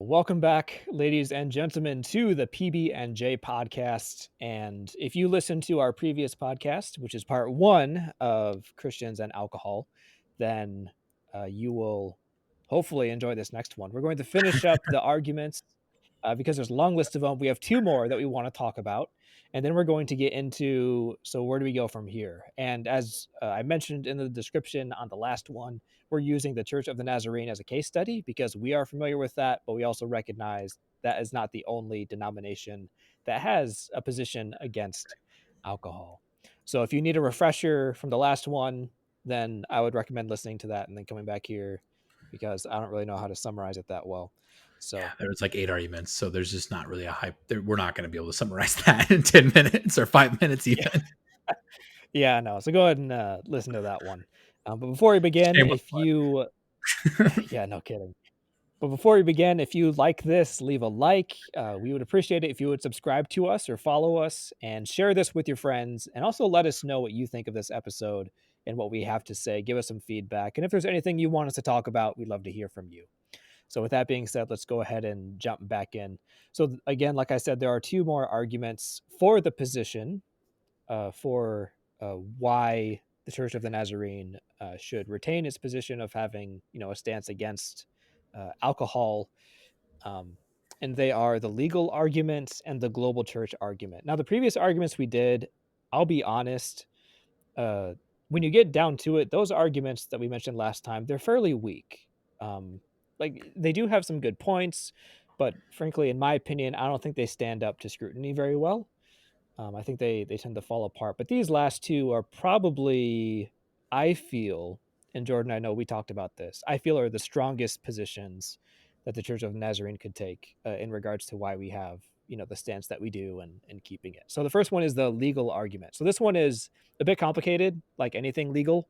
Welcome back, ladies and gentlemen, to the PB&J podcast. And if you listen to our previous podcast, which is part one of Christians and alcohol, then you will hopefully enjoy this next one. We're going to finish up the arguments because there's a long list of them. We have two more that we want to talk about. And then we're going to get into, so where do we go from here? And as I mentioned in the description on the last one, we're using the Church of the Nazarene as a case study because we are familiar with that, but we also recognize that is not the only denomination that has a position against alcohol. So if you need a refresher from the last one, then I would recommend listening to that and then coming back here because I don't really know how to summarize it that well. So There's like 8 arguments, so there's just not really a hype. We're not going to be able to summarize that in 10 minutes or 5 minutes yeah, even. yeah, no. So go ahead and listen to that one. But before we begin, Shameless if you, yeah, no kidding. But before we begin, if you like this, leave a like. We would appreciate it if you would subscribe to us or follow us and share this with your friends. And also let us know what you think of this episode and what we have to say. Give us some feedback. And if there's anything you want us to talk about, we'd love to hear from you. So, with that being said, let's go ahead and jump back in. So, again, like I said, there are two more arguments for the position for why the Church of the Nazarene should retain its position of having, a stance against alcohol, and they are the legal argument and the global church argument. Now, the previous arguments we did, I'll be honest, uh, when you get down to it, those arguments that we mentioned last time, they're fairly weak. Like they do have some good points, but frankly, in my opinion, I don't think they stand up to scrutiny very well. I think they tend to fall apart. But these last two are probably, I feel, and Jordan, I know we talked about this, I feel are the strongest positions that the Church of Nazarene could take in regards to why we have, the stance that we do and keeping it. So the first one is the legal argument. So this one is a bit complicated, like anything legal.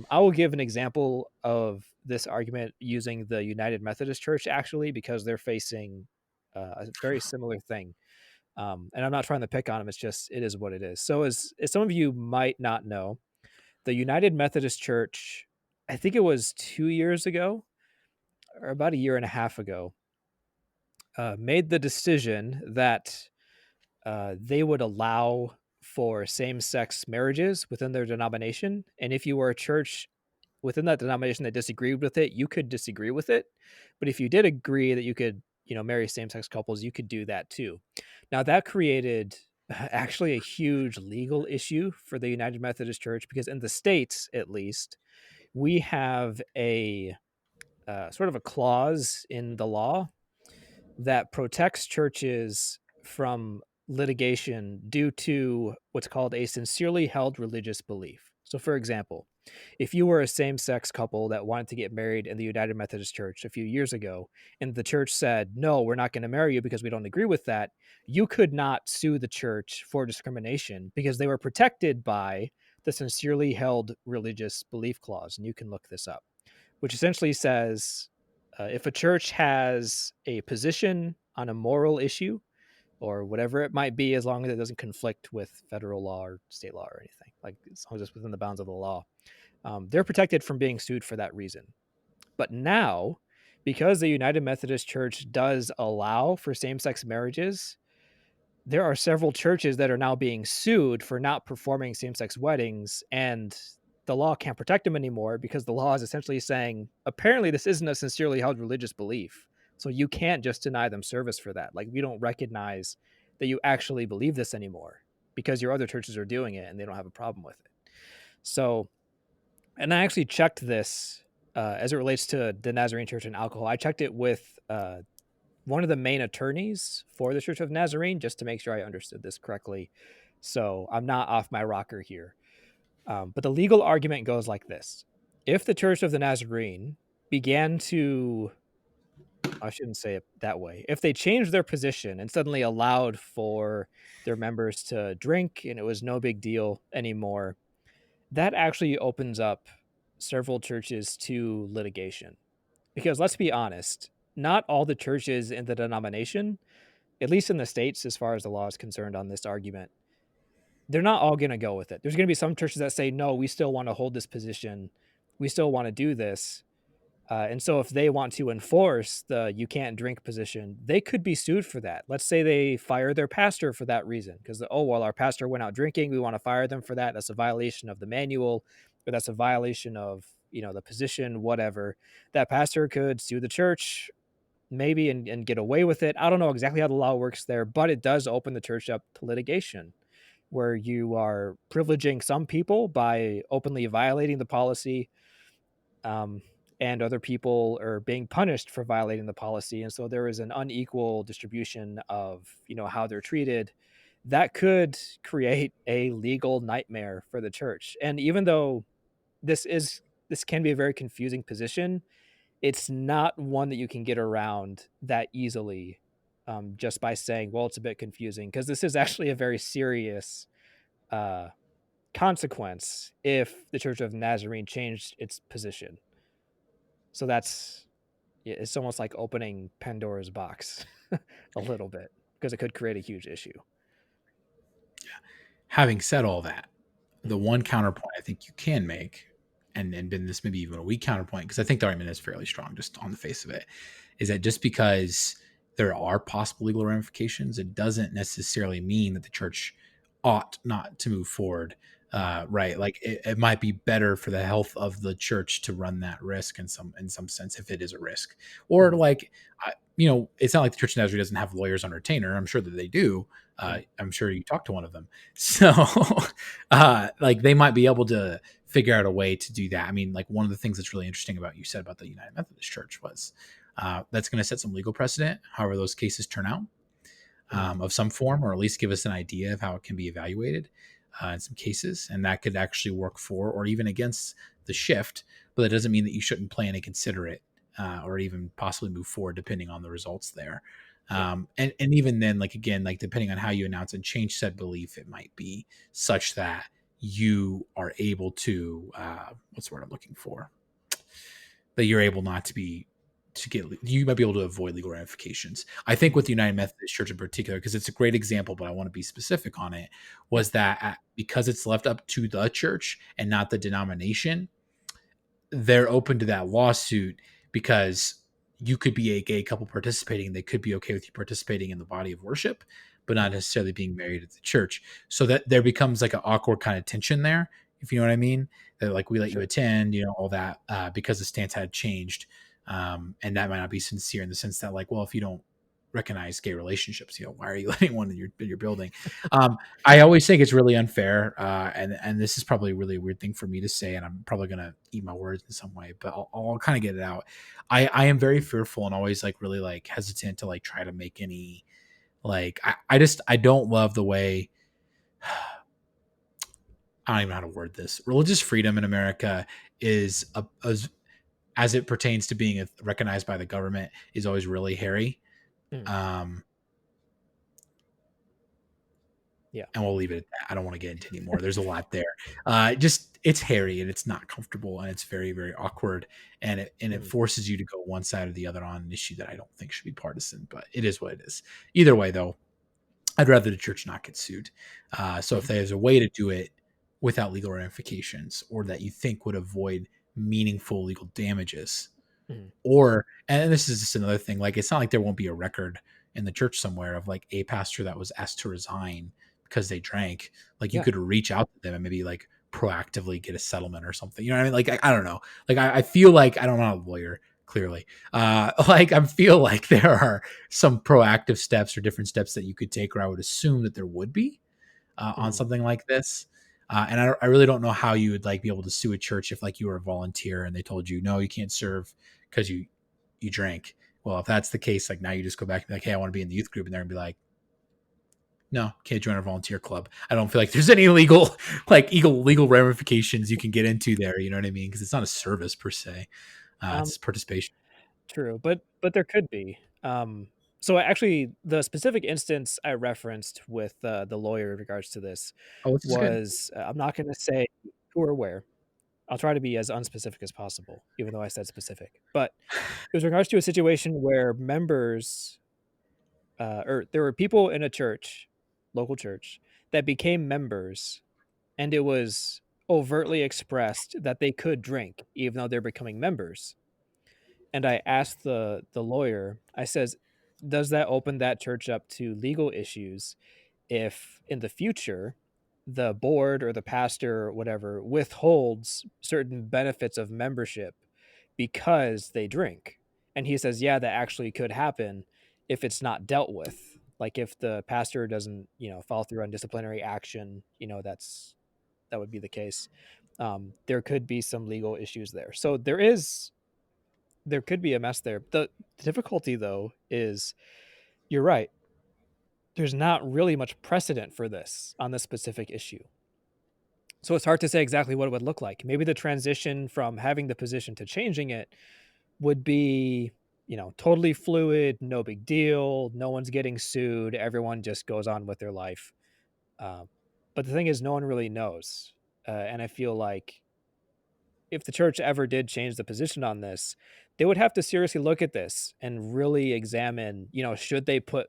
I will give an example of this argument using the United Methodist Church, actually, because they're facing a very similar thing. And I'm not trying to pick on them. It's just, it is what it is. So as some of you might not know, the United Methodist Church, I think it was 2 years ago or about a year and a half ago, made the decision that they would allow for same-sex marriages within their denomination. And if you were a church within that denomination that disagreed with it, you could disagree with it. But if you did agree that you could, marry same-sex couples, you could do that too. Now that created actually a huge legal issue for the United Methodist Church because in the States, at least, we have a sort of a clause in the law that protects churches from litigation due to what's called a sincerely held religious belief. So, for example, if you were a same sex couple that wanted to get married in the United Methodist Church a few years ago, and the church said, no, we're not going to marry you because we don't agree with that, you could not sue the church for discrimination because they were protected by the sincerely held religious belief clause. And you can look this up, which essentially says if a church has a position on a moral issue or whatever it might be, as long as it doesn't conflict with federal law or state law or anything, like as long as it's within the bounds of the law, they're protected from being sued for that reason. But now, because the United Methodist Church does allow for same-sex marriages, there are several churches that are now being sued for not performing same-sex weddings, and the law can't protect them anymore because the law is essentially saying, apparently this isn't a sincerely held religious belief, so you can't just deny them service for that. Like, we don't recognize that you actually believe this anymore because your other churches are doing it and they don't have a problem with it. So, and I actually checked this as it relates to the Nazarene Church and alcohol. I checked it with one of the main attorneys for the Church of Nazarene just to make sure I understood this correctly. So I'm not off my rocker here. But the legal argument goes like this. If the Church of the Nazarene began to, I shouldn't say it that way, if they changed their position and suddenly allowed for their members to drink and it was no big deal anymore, that actually opens up several churches to litigation. Because let's be honest, not all the churches in the denomination, at least in the States, as far as the law is concerned on this argument, they're not all going to go with it. There's going to be some churches that say, no, we still want to hold this position. We still want to do this. And so if they want to enforce the you can't drink position, they could be sued for that. Let's say they fire their pastor for that reason because, oh, well, our pastor went out drinking. We want to fire them for that. That's a violation of the manual, or that's a violation of, the position, whatever. That pastor could sue the church maybe and get away with it. I don't know exactly how the law works there, but it does open the church up to litigation where you are privileging some people by openly violating the policy, um, and other people are being punished for violating the policy. And so there is an unequal distribution of, how they're treated. That could create a legal nightmare for the church. And even though this can be a very confusing position, it's not one that you can get around that easily, just by saying, well, it's a bit confusing, because this is actually a very serious uh, consequence if the Church of Nazarene changed its position. So it's almost like opening Pandora's box a little bit, because it could create a huge issue. Having said all that, the Mhm. one counterpoint I think you can make, and been this maybe even a weak counterpoint, because I think the argument is fairly strong just on the face of it, is that just because there are possible legal ramifications, it doesn't necessarily mean that the church ought not to move forward. Right, like it might be better for the health of the church to run that risk in some sense if it is a risk, or Mhm. like it's not like the Church of Nazarene doesn't have lawyers on retainer. I'm sure that they do. Mhm. I'm sure you talk to one of them. So, like they might be able to figure out a way to do that. I mean, like one of the things that's really interesting about you said about the United Methodist Church was that's going to set some legal precedent, however those cases turn out, Mhm. of some form, or at least give us an idea of how it can be evaluated in some cases, and that could actually work for or even against the shift. But that doesn't mean that you shouldn't plan and consider it, or even possibly move forward depending on the results there. Yeah. And even then, like again, like depending on how you announce and change said belief, it might be such that you are able to what's the word I'm looking for, that you're able not to be to get you might be able to avoid legal ramifications. I think with Mhm. the United Methodist Church in particular, because it's a great example, but I want to be specific on it, Yeah. was that because it's left up to the church and not the denomination, they're open to that lawsuit because you could be a gay couple participating. They could be okay with you participating in the body of worship, but not Mhm. necessarily being married at the church. So that there becomes like an awkward kind of tension there, if you know what I mean. That like we let you Sure. attend, all that, because the stance had changed, and that might not be sincere in the sense that like, well, if you don't recognize gay relationships, why are you letting one in your building? I always think it's really unfair, and this is probably really a weird thing for me to say, and I'm probably gonna eat my words in some way, but I'll kind of get it out. I am very fearful and always like really like hesitant to like try to make any like I don't love the way I don't even know how to word this. Religious freedom in America is as it pertains to being recognized by the government is always really hairy. Mhm. Um, Yeah. and we'll leave it at that. I don't want to get into any more. There's a lot there. Just it's hairy and it's not comfortable and it's very very awkward and it Mhm. forces you to go one side or the other on an issue that I don't think should be partisan. But it is what it is. Either way, though, I'd rather the church not get sued. So if Mhm. there's a way to do it without legal ramifications or that you think would avoid meaningful legal damages, Mhm. or and this is just another thing, like it's not like there won't be a record in the church somewhere of like a pastor that was asked to resign because they drank. Like you Yeah. could reach out to them and maybe like proactively get a settlement or something. You know what I mean? Like I don't know. Like I feel like I don't know, a lawyer clearly. Like I feel like there are some proactive steps or different steps that you could take, or I would assume that there would be on Mhm. something like this. And I really don't know how you would like be able to sue a church if like you were a volunteer and they told you no, you can't serve because you drank. Well, if that's the case, like now you just go back and be like, hey, I want to be in the youth group, and they're gonna be like, no, can't join our volunteer club. I don't feel like there's any legal like legal ramifications you can get into there. You know what I mean? Because it's not a service per se. Um, It's participation. True, but there could be. So actually, the specific instance I referenced with the lawyer in regards to this Oh, this is good. was, I'm not going to say who or where. I'll try to be as unspecific as possible, even though I said specific. But it was regards to a situation where members, or there were people in a church, local church, that became members, and it was overtly expressed that they could drink, even though they're becoming members. and I asked the lawyer, I says, "Does that open that church up to legal issues if in the future the board or the pastor or whatever withholds certain benefits of membership because they drink?" And he says, "Yeah, that actually could happen if it's not dealt with. Like if the pastor doesn't, follow through on disciplinary action, that would be the case. There could be some legal issues there. So there could be a mess there. The difficulty though is you're right. There's not really much precedent for this on this specific issue. So it's hard to say exactly what it would look like. Maybe the transition from having the position to changing it would be, totally fluid, no big deal, no one's getting sued, everyone just goes on with their life. Uh, but the thing is, no one really knows. And I feel like if the church ever did change the position on this, they would have to seriously look at this and really examine, should they put,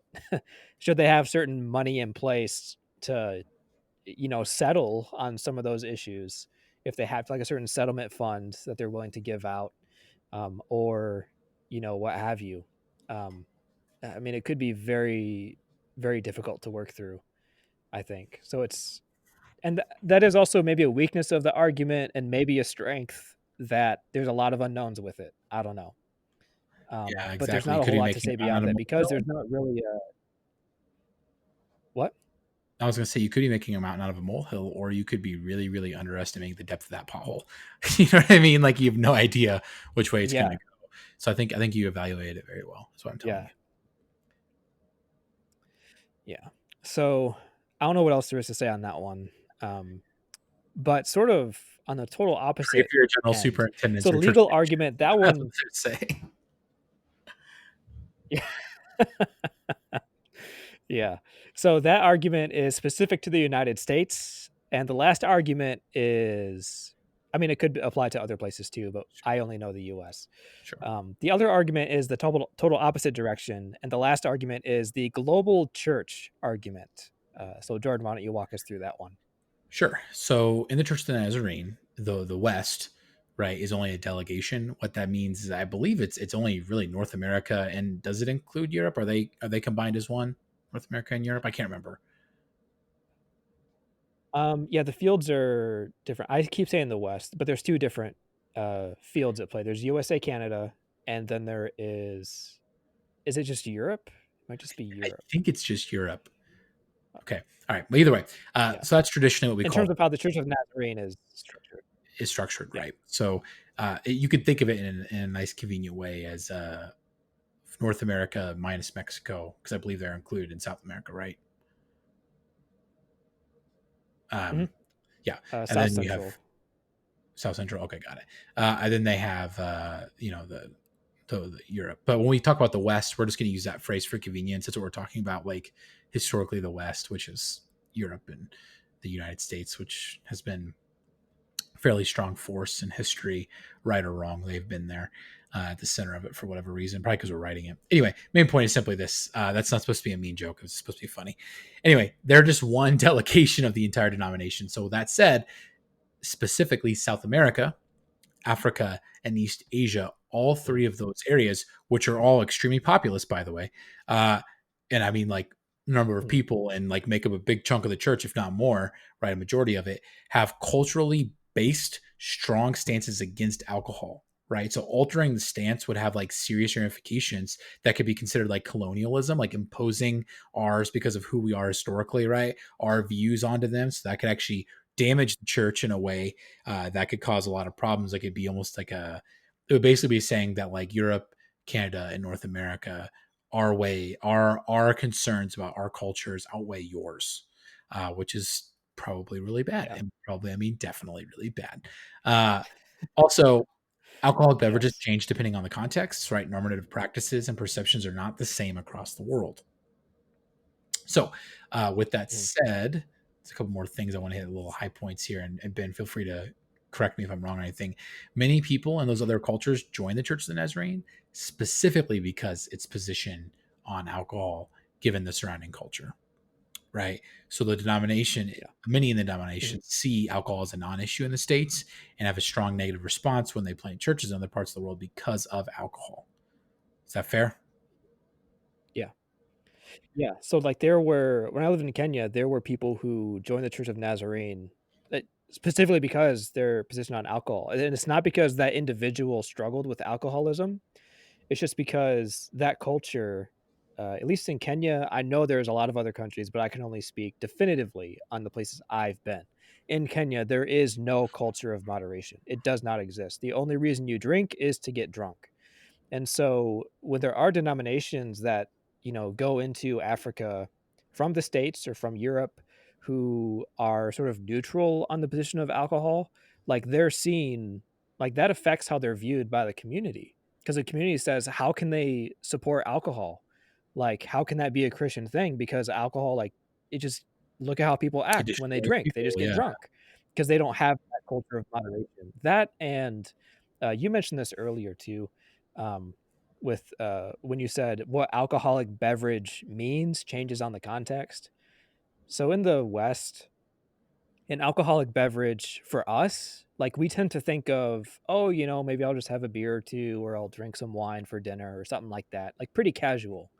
should they have certain money in place to, settle on some of those issues if they have like a certain settlement fund that they're willing to give out, or, what have you. Um, I mean, it could be very, very difficult to work through, I think. So that is also maybe a weakness of the argument and maybe a strength that there's a lot of unknowns with it. I don't know. Yeah, But there's exactly. You not a could whole be lot to making say a amount beyond out of that a because molehill. there's not really a what? I was gonna say you could be making a mountain out of a molehill, or you could be really, really underestimating the depth of that pothole. You know what I mean? Like you have no idea which way it's Yeah, gonna go. So I think you evaluated it very well. That's what I'm telling yeah, you. yeah. So I don't know what else there is to say on that one. Um, but sort of on the total Pray opposite for your general end. superintendents So or the church legal leadership. argument, that That's what one, they say. yeah, yeah. So that argument is specific to the United States, and the last argument is, I mean, it could apply to other places too, but I only know the U.S. Sure. The other argument is the total opposite direction, and the last argument is the global church argument. So Jordan, why don't you walk us through that one? Sure. So in the Church of the Nazarene, the West, right, is only a delegation. What that means is I believe it's only really North America, and does it include Europe? Are they combined as one? North America and Europe? I can't remember. Yeah, the fields are different. I keep saying the West, but there's two different fields at play. There's USA, Canada, and then there is it just Europe? It might just be I Europe. think it's just Europe. Okay. All right. But either way, Yeah. so that's traditionally what we In call terms of how the Church of Nazarene is structured. is structured, Yeah. right? So you could think of it in a nice, convenient way as North America minus Mexico, because I believe they're included in South America, right? Hmm. Um, yeah, and South then you have Central. South Central. Okay, got it. And then they have the Europe. But when we talk about the West, we're just going to use that phrase for convenience. That's what we're talking about, like historically the West, which is Europe and the United States, which has been fairly strong force in history, right or wrong. They've been there at the center of it for whatever reason, probably because we're writing it. Anyway, main point is simply this. That's not supposed to be a mean joke. It's supposed to be funny. Anyway, they're just one delegation of the entire denomination. So with that said, specifically South America, Africa, and East Asia, all Mm, three of those areas, which are all extremely populous, by the way, uh, and I mean like number of mm, people and like make up a big chunk of the church, if not more, right? A majority of it have culturally based strong stances against alcohol, right? So altering the stance would have like serious ramifications that could be considered like colonialism, like imposing ours because of who we are historically, right? Our views onto them. So that could actually damage the church in a way that could cause a lot of problems. Like it'd be almost like it would basically be saying that like Europe, Canada, and North America, our concerns about our cultures outweigh yours, which is probably really bad, yeah. and probably I mean definitely really bad. Uh, also, alcoholic beverages Yes. change depending on the context, right? Normative practices and perceptions are not the same across the world. So, with that Mm. said, there's a couple more things I want to hit little high points here. And Ben, feel free to correct me if I'm wrong or anything. Many people in those other cultures join the Church of the Nazarene specifically because its position on alcohol, given the surrounding culture. right? So the denomination, Yeah. many in the Mhm. denomination see alcohol as a non-issue in the states and have a strong negative response when they plant churches in other parts of the world because of alcohol. Is that fair? Yeah. Yeah, so, like, there were when I lived in Kenya, there were people who joined the Church of Nazarene, specifically because their position on alcohol, and it's not because that individual struggled with alcoholism, it's just because that culture, at least in Kenya, I know there's a lot of other countries, but I can only speak definitively on the places I've been. In Kenya, there is no culture of moderation. It does not exist. The only reason you drink is to get drunk. And so when there are denominations that, go into Africa from the States or from Europe who are sort of neutral on the position of alcohol, like they're seen like that affects how they're viewed by the community. Because the community says, how can they support alcohol? Like, how can that be a Christian thing? Because alcohol, like, it just look at how people It act when they destroys drink. They people. just get Yeah. drunk because they don't have that culture of moderation. That and you mentioned this earlier too um, with when you said what alcoholic beverage means changes on the context. So in the West, an alcoholic beverage for us, like we tend to think of, oh, maybe I'll just have a beer or two, or I'll drink some wine for dinner or something like that, like pretty casual.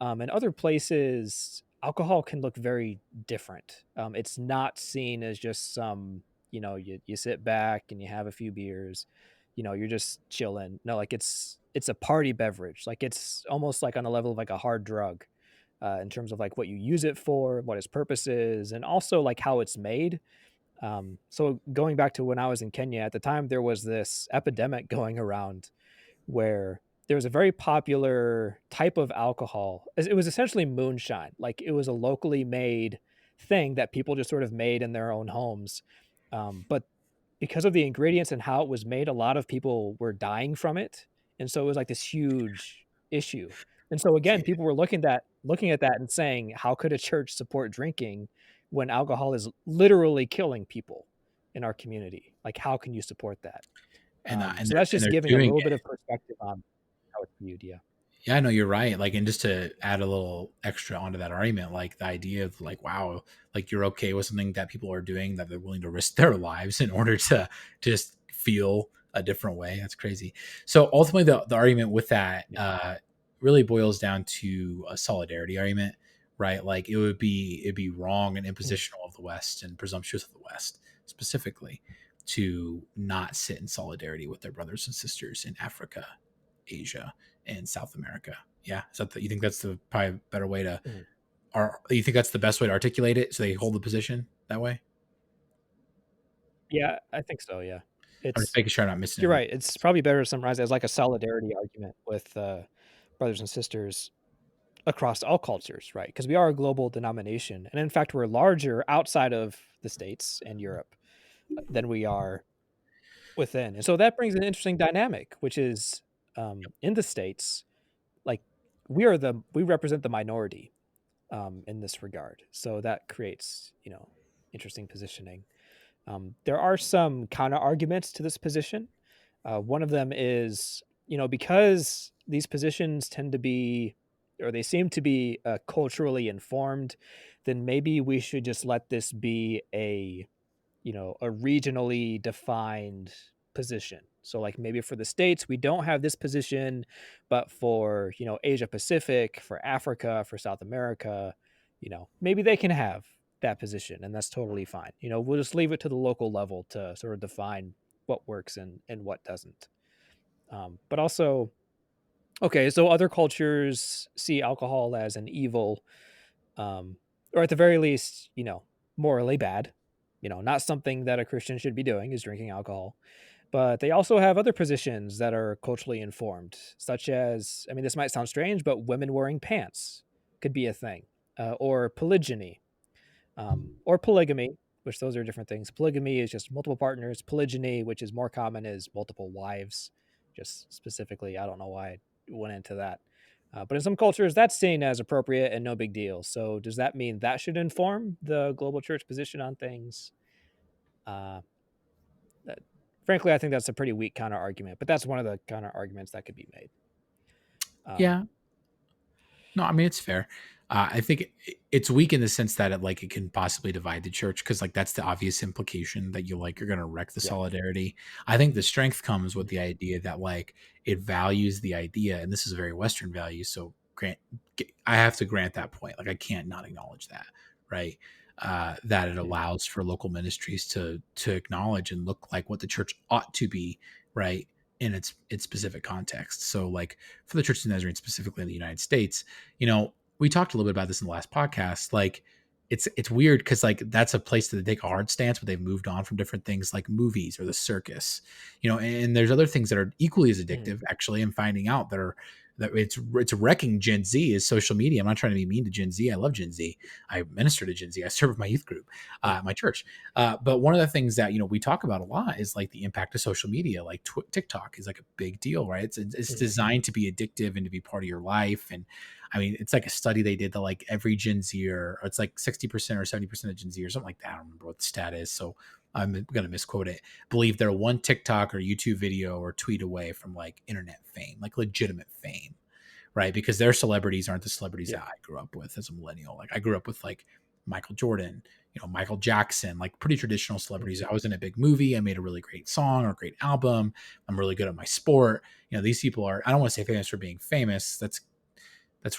In other places, alcohol can look very different. It's not seen as just some, you sit back and you have a few beers, you're just chilling. No, like it's a party beverage. Like it's almost like on the level of like a hard drug, in terms of like what you use it for, what its purpose is, and also like how it's made. So going back to when I was in Kenya at the time, there was this epidemic going around where there was a very popular type of alcohol. It was essentially moonshine. Like it was a locally made thing that people just sort of made in their own homes. But because of the ingredients and how it was made, a lot of people were dying from it. And so it was like this huge issue. And so again, Okay. people were looking at that and saying, how could a church support drinking when alcohol is literally killing people in our community? Like, how can you support that? And So that's and just they're giving a doing little bit it. of perspective on how it's viewed, yeah. Yeah, no, you're right. Like, and just to add a little extra onto that argument, like the idea of like, wow, like you're okay with something that people are doing that they're willing to risk their lives in order to just feel a different way. That's crazy. So ultimately, the argument with that Yeah. really boils down to a solidarity argument, right? Like it'd be wrong and Mhm, impositional of the West and presumptuous of the West specifically to not sit in solidarity with their brothers and sisters in Africa, Asia, and South America. Yeah, is that you think that's the probably better way to, mhm. or you think that's the best way to articulate it so they hold the position that way? Yeah, I think so, yeah. I'm just It's making sure I'm not missing You're any. right, it's probably better to summarize it as like a solidarity argument with, brothers and sisters across all cultures, right? Because we are a global denomination, and in fact, we're larger outside of the States and Europe than we are within, and so that brings an interesting dynamic, which is, in the States, like, we represent the minority, in this regard. So that creates, interesting positioning. There are some counter arguments to this position. One of them is, because these positions tend to be, or they seem to be culturally informed, then maybe we should just let this be a regionally defined position. So like maybe for the States, we don't have this position, but for, Asia Pacific, for Africa, for South America, maybe they can have that position and that's totally fine. We'll just leave it to the local level to sort of define what works and what doesn't. But also, okay, so other cultures see alcohol as an evil, um, or at the very least, morally bad. Not something that a Christian should be doing is drinking alcohol. But they also have other positions that are culturally informed, such as, I mean, this might sound strange, but women wearing pants could be a thing, or polygyny, or polygamy, which those are different things. Polygamy is just multiple partners. Polygyny, which is more common, is multiple wives. Just specifically, I don't know why I went into that. But in some cultures, that's seen as appropriate and no big deal. So, does that mean that should inform the global church position on things? Uh, that, Frankly, I think that's a pretty weak counter argument, but that's one of the counter arguments that could be made. Um, Yeah, no, I mean it's fair. I think it's weak in the sense that it can possibly divide the church because like that's the obvious implication that you're going to wreck the Yeah. solidarity. I think the strength comes with Mhm. the idea that like it values the idea, and this is a very Western value. So I have to grant that point. Like I can't not acknowledge that, right? That it Mhm. allows for local ministries to acknowledge and look like what the church ought to be, right? In its specific context. So like for the Church of the Nazarene specifically in the United States, you know, we talked a little bit about this in the last podcast. Like it's weird because like that's a place that they take a hard stance, but they've moved on from different things like movies or the circus, you know, and there's other things that are equally as Mhm. addictive actually, and finding out that it's wrecking Gen Z is social media. I'm not trying to be mean to Gen Z. I love Gen Z. I minister to Gen Z. I serve with my youth group, Mhm. my church. But one of the things that we talk about a lot is like the impact of social media. Like TikTok is like a big deal, right? It's Mhm. designed to be addictive and to be part of your life. And I mean, it's like a study they did that like every Gen Z or it's like 60% or 70% of Gen Z or something like that. I don't remember what the stat is, so I'm gonna misquote it. Believe they're one TikTok or YouTube video or tweet away from like internet fame, like legitimate fame, right? Because their celebrities aren't the celebrities Yeah. that I grew up with as a millennial. Like I grew up with like Michael Jordan, Michael Jackson, like pretty traditional celebrities. Mhm. I was in a big movie. I made a really great song or great album. I'm really good at my sport. These people are, I don't want to say famous for being famous. That's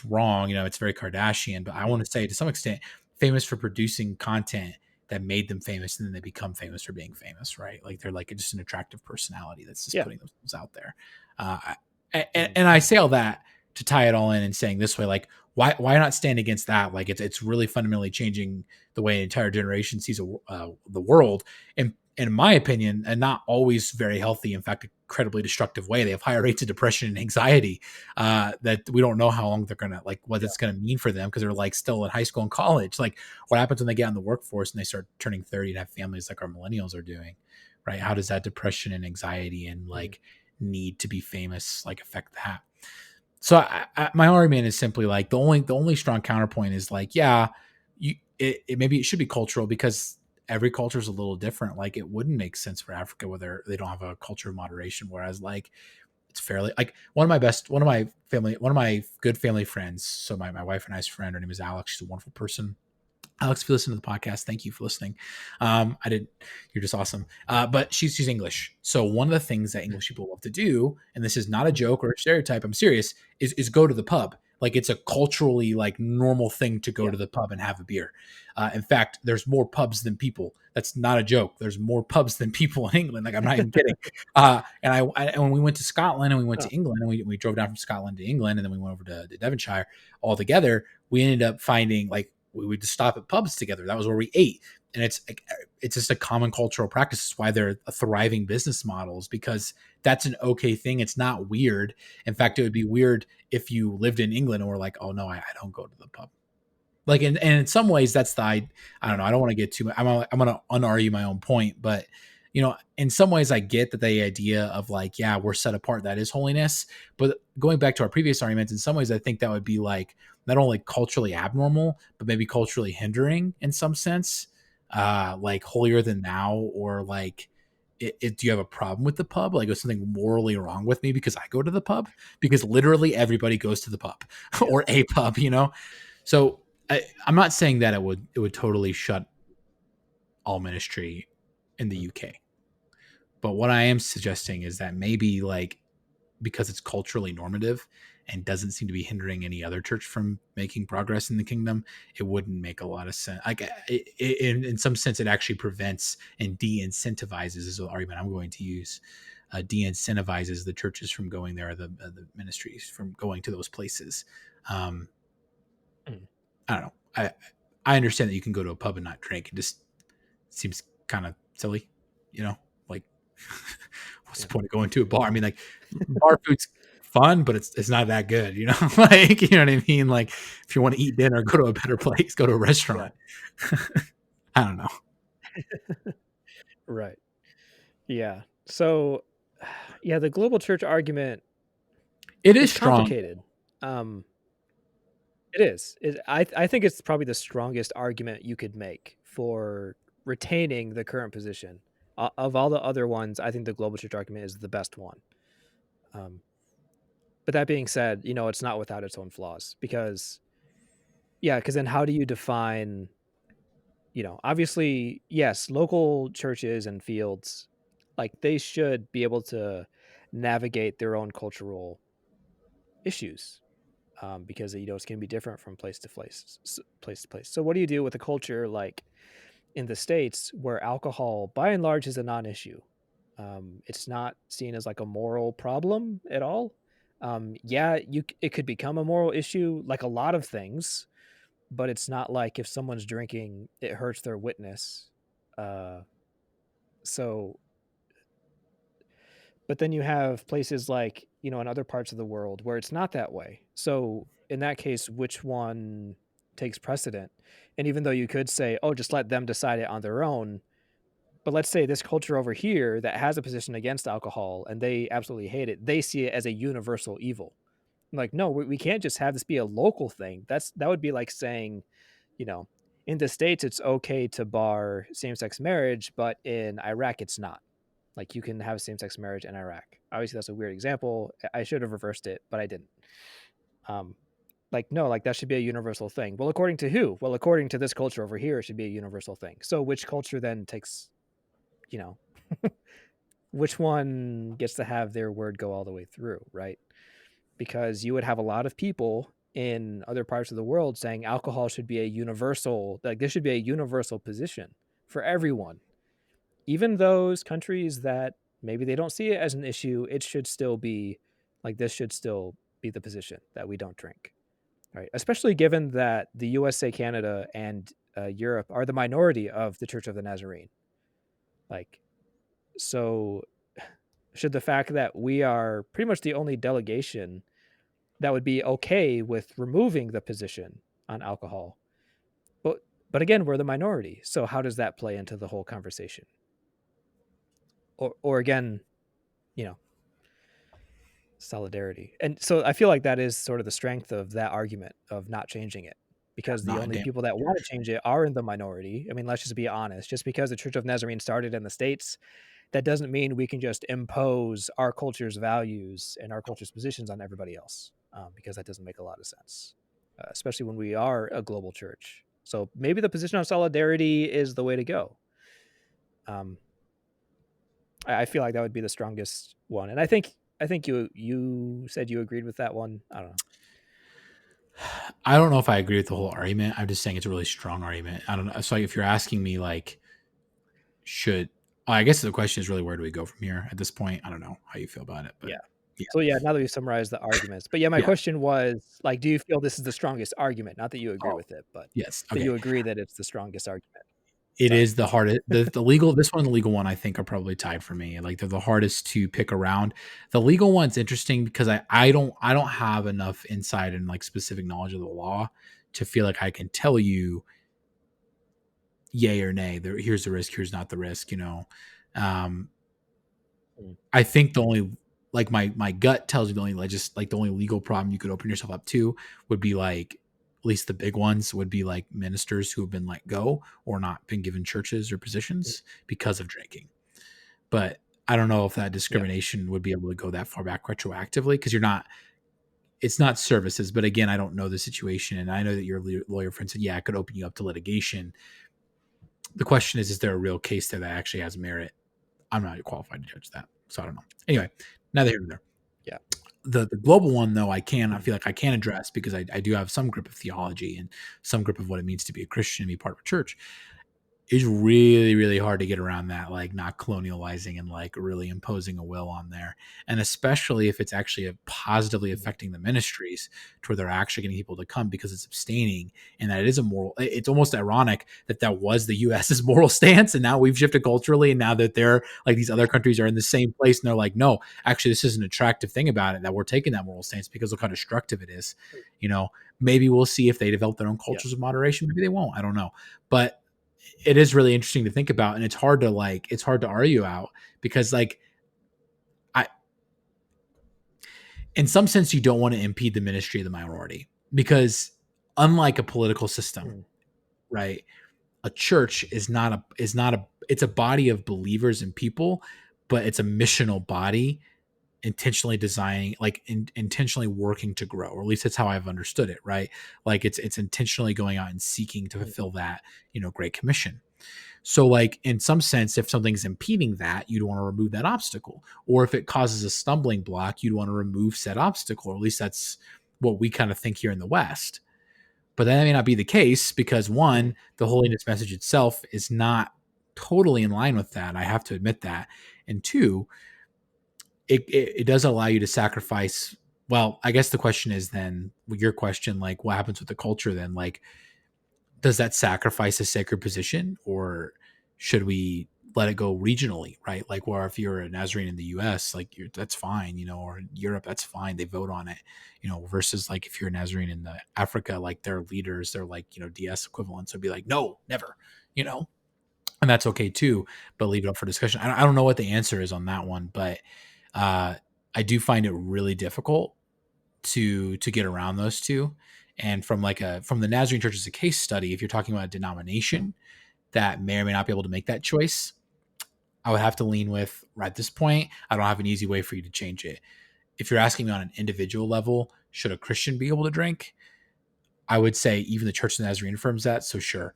wrong. It's very Kardashian, but I want Mhm. to say to some extent, famous for producing content that made them famous, and then they become famous for being famous, right? Like they're like just an attractive personality that's just Yeah. putting themselves out there. And, Mhm. and I say all that to tie it all in and saying this way, like why not stand against that? Like it's really fundamentally changing the way an entire generation sees the world, and in my opinion, and not always very healthy. In fact, incredibly destructive way. They have higher rates of depression and anxiety that we don't know how long they're gonna like what Yeah. it's gonna mean for them because they're like still in high school and college. Like what happens when they get in the workforce and they start turning 30 and have families like our millennials are doing, right? How does that depression and anxiety and Mhm. like need to be famous like affect that? So my argument is simply like the only strong counterpoint is like, yeah, maybe it should be cultural because every culture is a little different. Like it wouldn't make sense for Africa where they don't have a culture of moderation, whereas like it's fairly like one of my good family friends. So my wife and I's friend, her name is Alex. She's a wonderful person. Alex, if you listen to the podcast, thank you for listening. I did. You're just awesome. But she's English. So one of the things that Mhm. English people love to do, and this is not a joke or a stereotype, I'm serious, is go to the pub. Like it's a culturally like normal thing to go Yeah. to the pub and have a beer. In fact, there's more pubs than people. That's not a joke. There's more pubs than people in England. Like I'm not even kidding. And when we went to Scotland and we went Huh. to England and we drove down from Scotland to England and then we went over to Devonshire all together, we ended up finding like we would just stop at pubs together. That was where we ate. And it's just a common cultural practice. It's why they're a thriving business models because that's an okay thing. It's not weird. In fact, it would be weird if you lived in England and were like, oh no, I don't go to the pub. Like, and in some ways, that's I don't Yeah. know. I don't want to get too much. I'm gonna unargue my own point, but in some ways, I get that the idea of like, yeah, we're set apart. That is holiness. But going back to our previous arguments, in some ways, I think that would be like not only culturally abnormal, but maybe culturally hindering in some sense, like holier than thou, or like. Do you have a problem with the pub? Like, is something morally wrong with me because I go to the pub? Because literally everybody goes to the pub Yeah. or a pub. So I'm not saying that it would totally shut all ministry in the Mhm. UK, but what I am suggesting is that maybe like because it's culturally normative and doesn't seem to be hindering any other church from making progress in the kingdom, it wouldn't make a lot of sense. Like in some sense, it actually prevents and de-incentivizes is the argument I'm going to use. De-incentivizes the churches from going there, the ministries from going to those places. Um, Mhm. I don't know. I understand that you can go to a pub and not drink. It just seems kind of silly, you know. Like, what's the Yeah. point of going to a bar? I mean, like, bar food's fun, but it's not that good, you know. Like, you know what I mean? Like, if you want to eat dinner, go to a better place, go to a Yeah. restaurant. I don't know. Right. Yeah. So, yeah, the global church argument It is is strong. complicated. Um, it is. I think it's probably the strongest argument you could make for retaining the current position. Of all the other ones, I think the global church argument is the best one. Um, but that being said, it's not without its own flaws because Yeah, because then how do you define, obviously, yes, local churches and fields, like they should be able to navigate their own cultural issues, because it's going to be different from place to place, place to place. So what do you do with a culture like in the States where alcohol, by and large, is a non-issue? It's not seen as like a moral problem at all. Yeah, it could become a moral issue, like a lot of things, but it's not like if someone's drinking, it hurts their witness. Uh, so, but then you have places like, in other parts of the world where it's not that way. So, in that case, which one takes precedent? And even though you could say, oh, just let them decide it on their own, but let's say this culture over here that has a position against alcohol and they absolutely hate it, they see it as a universal evil. Like, no, we can't just have this be a local thing. That would be like saying, you know, in the States, it's okay to bar same sex marriage, but in Iraq, it's not. Like, you can have same sex marriage in Iraq. Obviously, that's a weird example. I should have reversed it, but I didn't. Um, like, no, like that should be a universal thing. Well, according to who? Well, according to this culture over here, it should be a universal thing. So, which culture then takes, you know, which one gets to have their word go all the way through, right? Because you would have a lot of people in other parts of the world saying alcohol should be a universal, like this should be a universal position for everyone. Even those countries that maybe they don't see it as an issue, it should still be like this should still be the position that we don't drink, right? Especially given that the USA, Canada, and Europe are the minority of the Church of the Nazarene. Like, so should the fact that we are pretty much the only delegation that would be okay with removing the position on alcohol. But again, we're the minority. So how does that play into the whole conversation? Or again, you know, solidarity. And so I feel like that is sort of the strength of that argument of not changing it. Because the Not a only damn people that want to change it are in the minority. I mean, let's just be honest. Just because the Church of Nazarene started in the States, that doesn't mean we can just impose our culture's values and our culture's positions on everybody else, because that doesn't make a lot of sense, especially when we are a global church. So maybe the position of solidarity is the way to go. Um, I feel like that would be the strongest one, and I think you said you agreed with that one. I don't know. I don't know if I agree with the whole argument. I'm just saying it's a really strong argument. I don't know. So if you're asking me like, should I guess the question is really where do we go from here at this point? I don't know how you feel about it, but Yeah. yeah, So yeah, now that we've summarized the arguments, but yeah, my yeah. question was like, do you feel this is the strongest argument? Not that you agree Oh, with it, but yes. that Okay. you agree that it's the strongest argument. It Sorry. is the hardest. The legal, this one and the legal one, I think are probably tied for me. Like they're the hardest to pick around. The legal one's interesting because I don't have enough insight and like specific knowledge of the law to feel like I can tell you yay or nay. Here's the risk. Here's not the risk. Um, Mm, I think the only like my gut tells me the only the only legal problem you could open yourself up to would be like at least the big ones would be like ministers who have been let go or not been given churches or mm, positions because of drinking. But I don't know if that yeah. discrimination would be able to go that far back retroactively because you're not it's not services. But again, I don't know the situation, and I know that your lawyer friend said, yeah, it could open you up to litigation. The question is there a real case there that actually has merit? I'm not qualified to judge that, so I don't know. Anyway, neither here nor there. Yeah. The global one though, I Mm, feel like I can address because I do have some grip of theology and some grip of what it means to be a Christian and be part of a church. It's really, really hard to get around that, like not colonializing and like really imposing a will on there. And especially if it's actually positively mm, affecting the ministries to where they're actually getting people to come because it's abstaining and that it is a moral. It's almost ironic that that was the US's moral stance. And now we've shifted culturally. And now that they're like these other countries are in the same place and they're like, no, actually, this is an attractive thing about it that we're taking that moral stance because look how destructive it is. You know, maybe we'll see if they develop their own yeah. cultures of moderation. Maybe they won't. I don't know. But it is really interesting to think about and it's hard to argue out because like I in some sense you don't want to impede the ministry of the minority because unlike a political system, Mm, right, a church is not a it's a body of believers and people, but it's a missional body intentionally designing, like intentionally working to grow, or at least that's how I've understood it, right? Like it's intentionally going out and seeking to Mhm. fulfill that, great commission. So, like, in some sense, if something's impeding that, you'd want to remove that obstacle. Or if it causes a stumbling block, you'd want to remove said obstacle. Or at least that's what we kind of think here in the West. But that may not be the case because Mhm. one, the holiness message itself is not totally in line with that. I have to admit that. And two, it does allow you to sacrifice. Well, I guess the question is then your question, like, what happens with the culture then? Like, does that sacrifice a sacred position, or should we let it go regionally, right? Like, where if you're a Nazarene in the US, like, that's fine, or in Europe, that's fine. They vote on it, versus like if you're a Nazarene in Africa, like their leaders, they're like, DS equivalents would be like, no, never, you know, and that's okay too, but leave it up for discussion. I don't know what the answer is on that one, but uh, I do find it really difficult to get around those two. And from the Nazarene Church as a case study, if you're talking about a denomination that may or may not be able to make that choice, I would have to lean with, right at this point, I don't have an easy way for you to change it. If you're asking me on an individual level, should a Christian be able to drink? I would say even the Church of the Nazarene affirms that. So sure.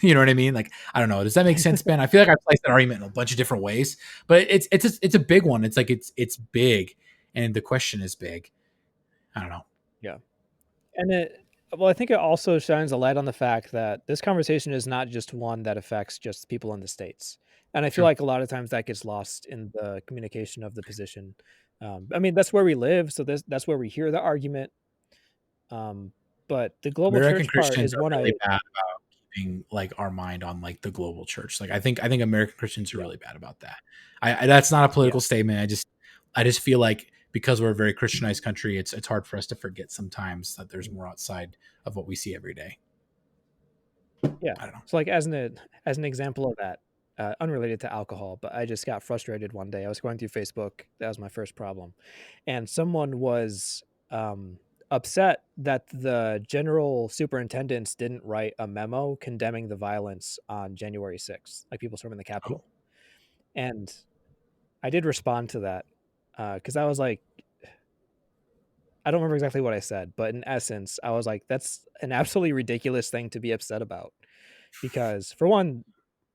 You know what I mean? Like, I don't know. Does that make sense, Ben? I feel like I've placed that argument in a bunch of different ways, but it's a big one. It's like it's big, and the question is big. I don't know. Yeah. And well, I think it also shines a light on the fact that this conversation is not just one that affects just people in the States. And I feel Sure. like a lot of times that gets lost in the communication of the position. I mean, that's where we live, so that's where we hear the argument. Um, but the global American church part Christians is are one really I bad about keeping like our mind on like the global church. Like I think American Christians are yeah, really bad about that. That's not a yeah, political statement. I just feel like because we're a very Christianized country, it's hard for us to forget sometimes that there's mhm, more outside of what we see every day. yeah. I don't know. So, like, as an example of that, unrelated to alcohol, but I just got frustrated one day. I was going through Facebook. That was my first problem, and someone was upset that the general superintendents didn't write a memo condemning the violence on January 6th, like people storming the Oh, Capitol. And I did respond to that because I was like, I don't remember exactly what I said, but in essence, I was like, that's an absolutely ridiculous thing to be upset about. Because for one,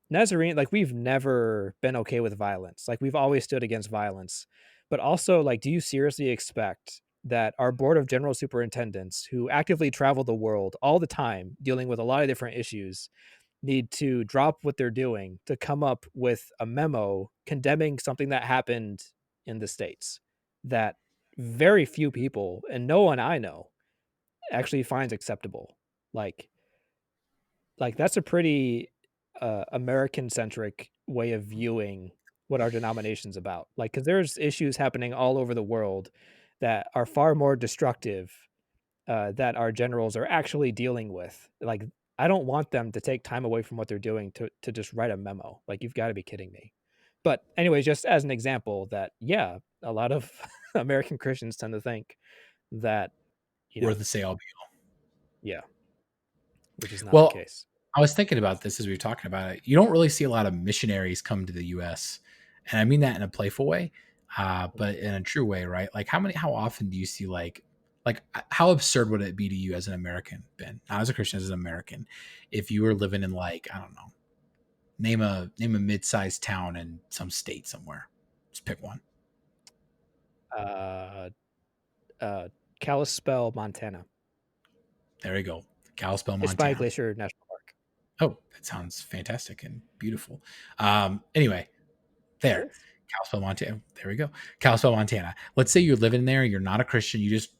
Nazarene, like we've never been okay with violence. Like we've always stood against violence. But also, like, do you seriously expect that our board of general superintendents, who actively travel the world all the time, dealing with a lot of different issues, need to drop what they're doing to come up with a memo condemning something that happened in the States that very few people and no one I know actually finds acceptable? Like, that's a pretty American centric way of viewing what our denomination's about. Like, because there's issues happening all over the world that are far more destructive that our generals are actually dealing with. Like, I don't want them to take time away from what they're doing to just write a memo. Like, you've got to be kidding me. But anyways, just as an example, that yeah, a lot of American Christians tend to think that you we're know, the say all. yeah, which is not the Well, case. I was thinking about this as we were talking about it. You don't really see a lot of missionaries come to the U.S., and I mean that in a playful way, but in a true way, right? Like, how often do you see how absurd would it be to you as an American, Ben, not as a Christian, as an American, if you were living in like, I don't know, name a mid-sized town in some state somewhere, just pick one. Uh, uh, Kalispell, Montana. There you go, Kalispell, It's by Montana. Glacier National Park. Oh, that sounds fantastic and beautiful. Anyway, It there. is. Kalispell, Montana. There we go. Kalispell, Montana. Let's say you're living there. You're not a Christian. You just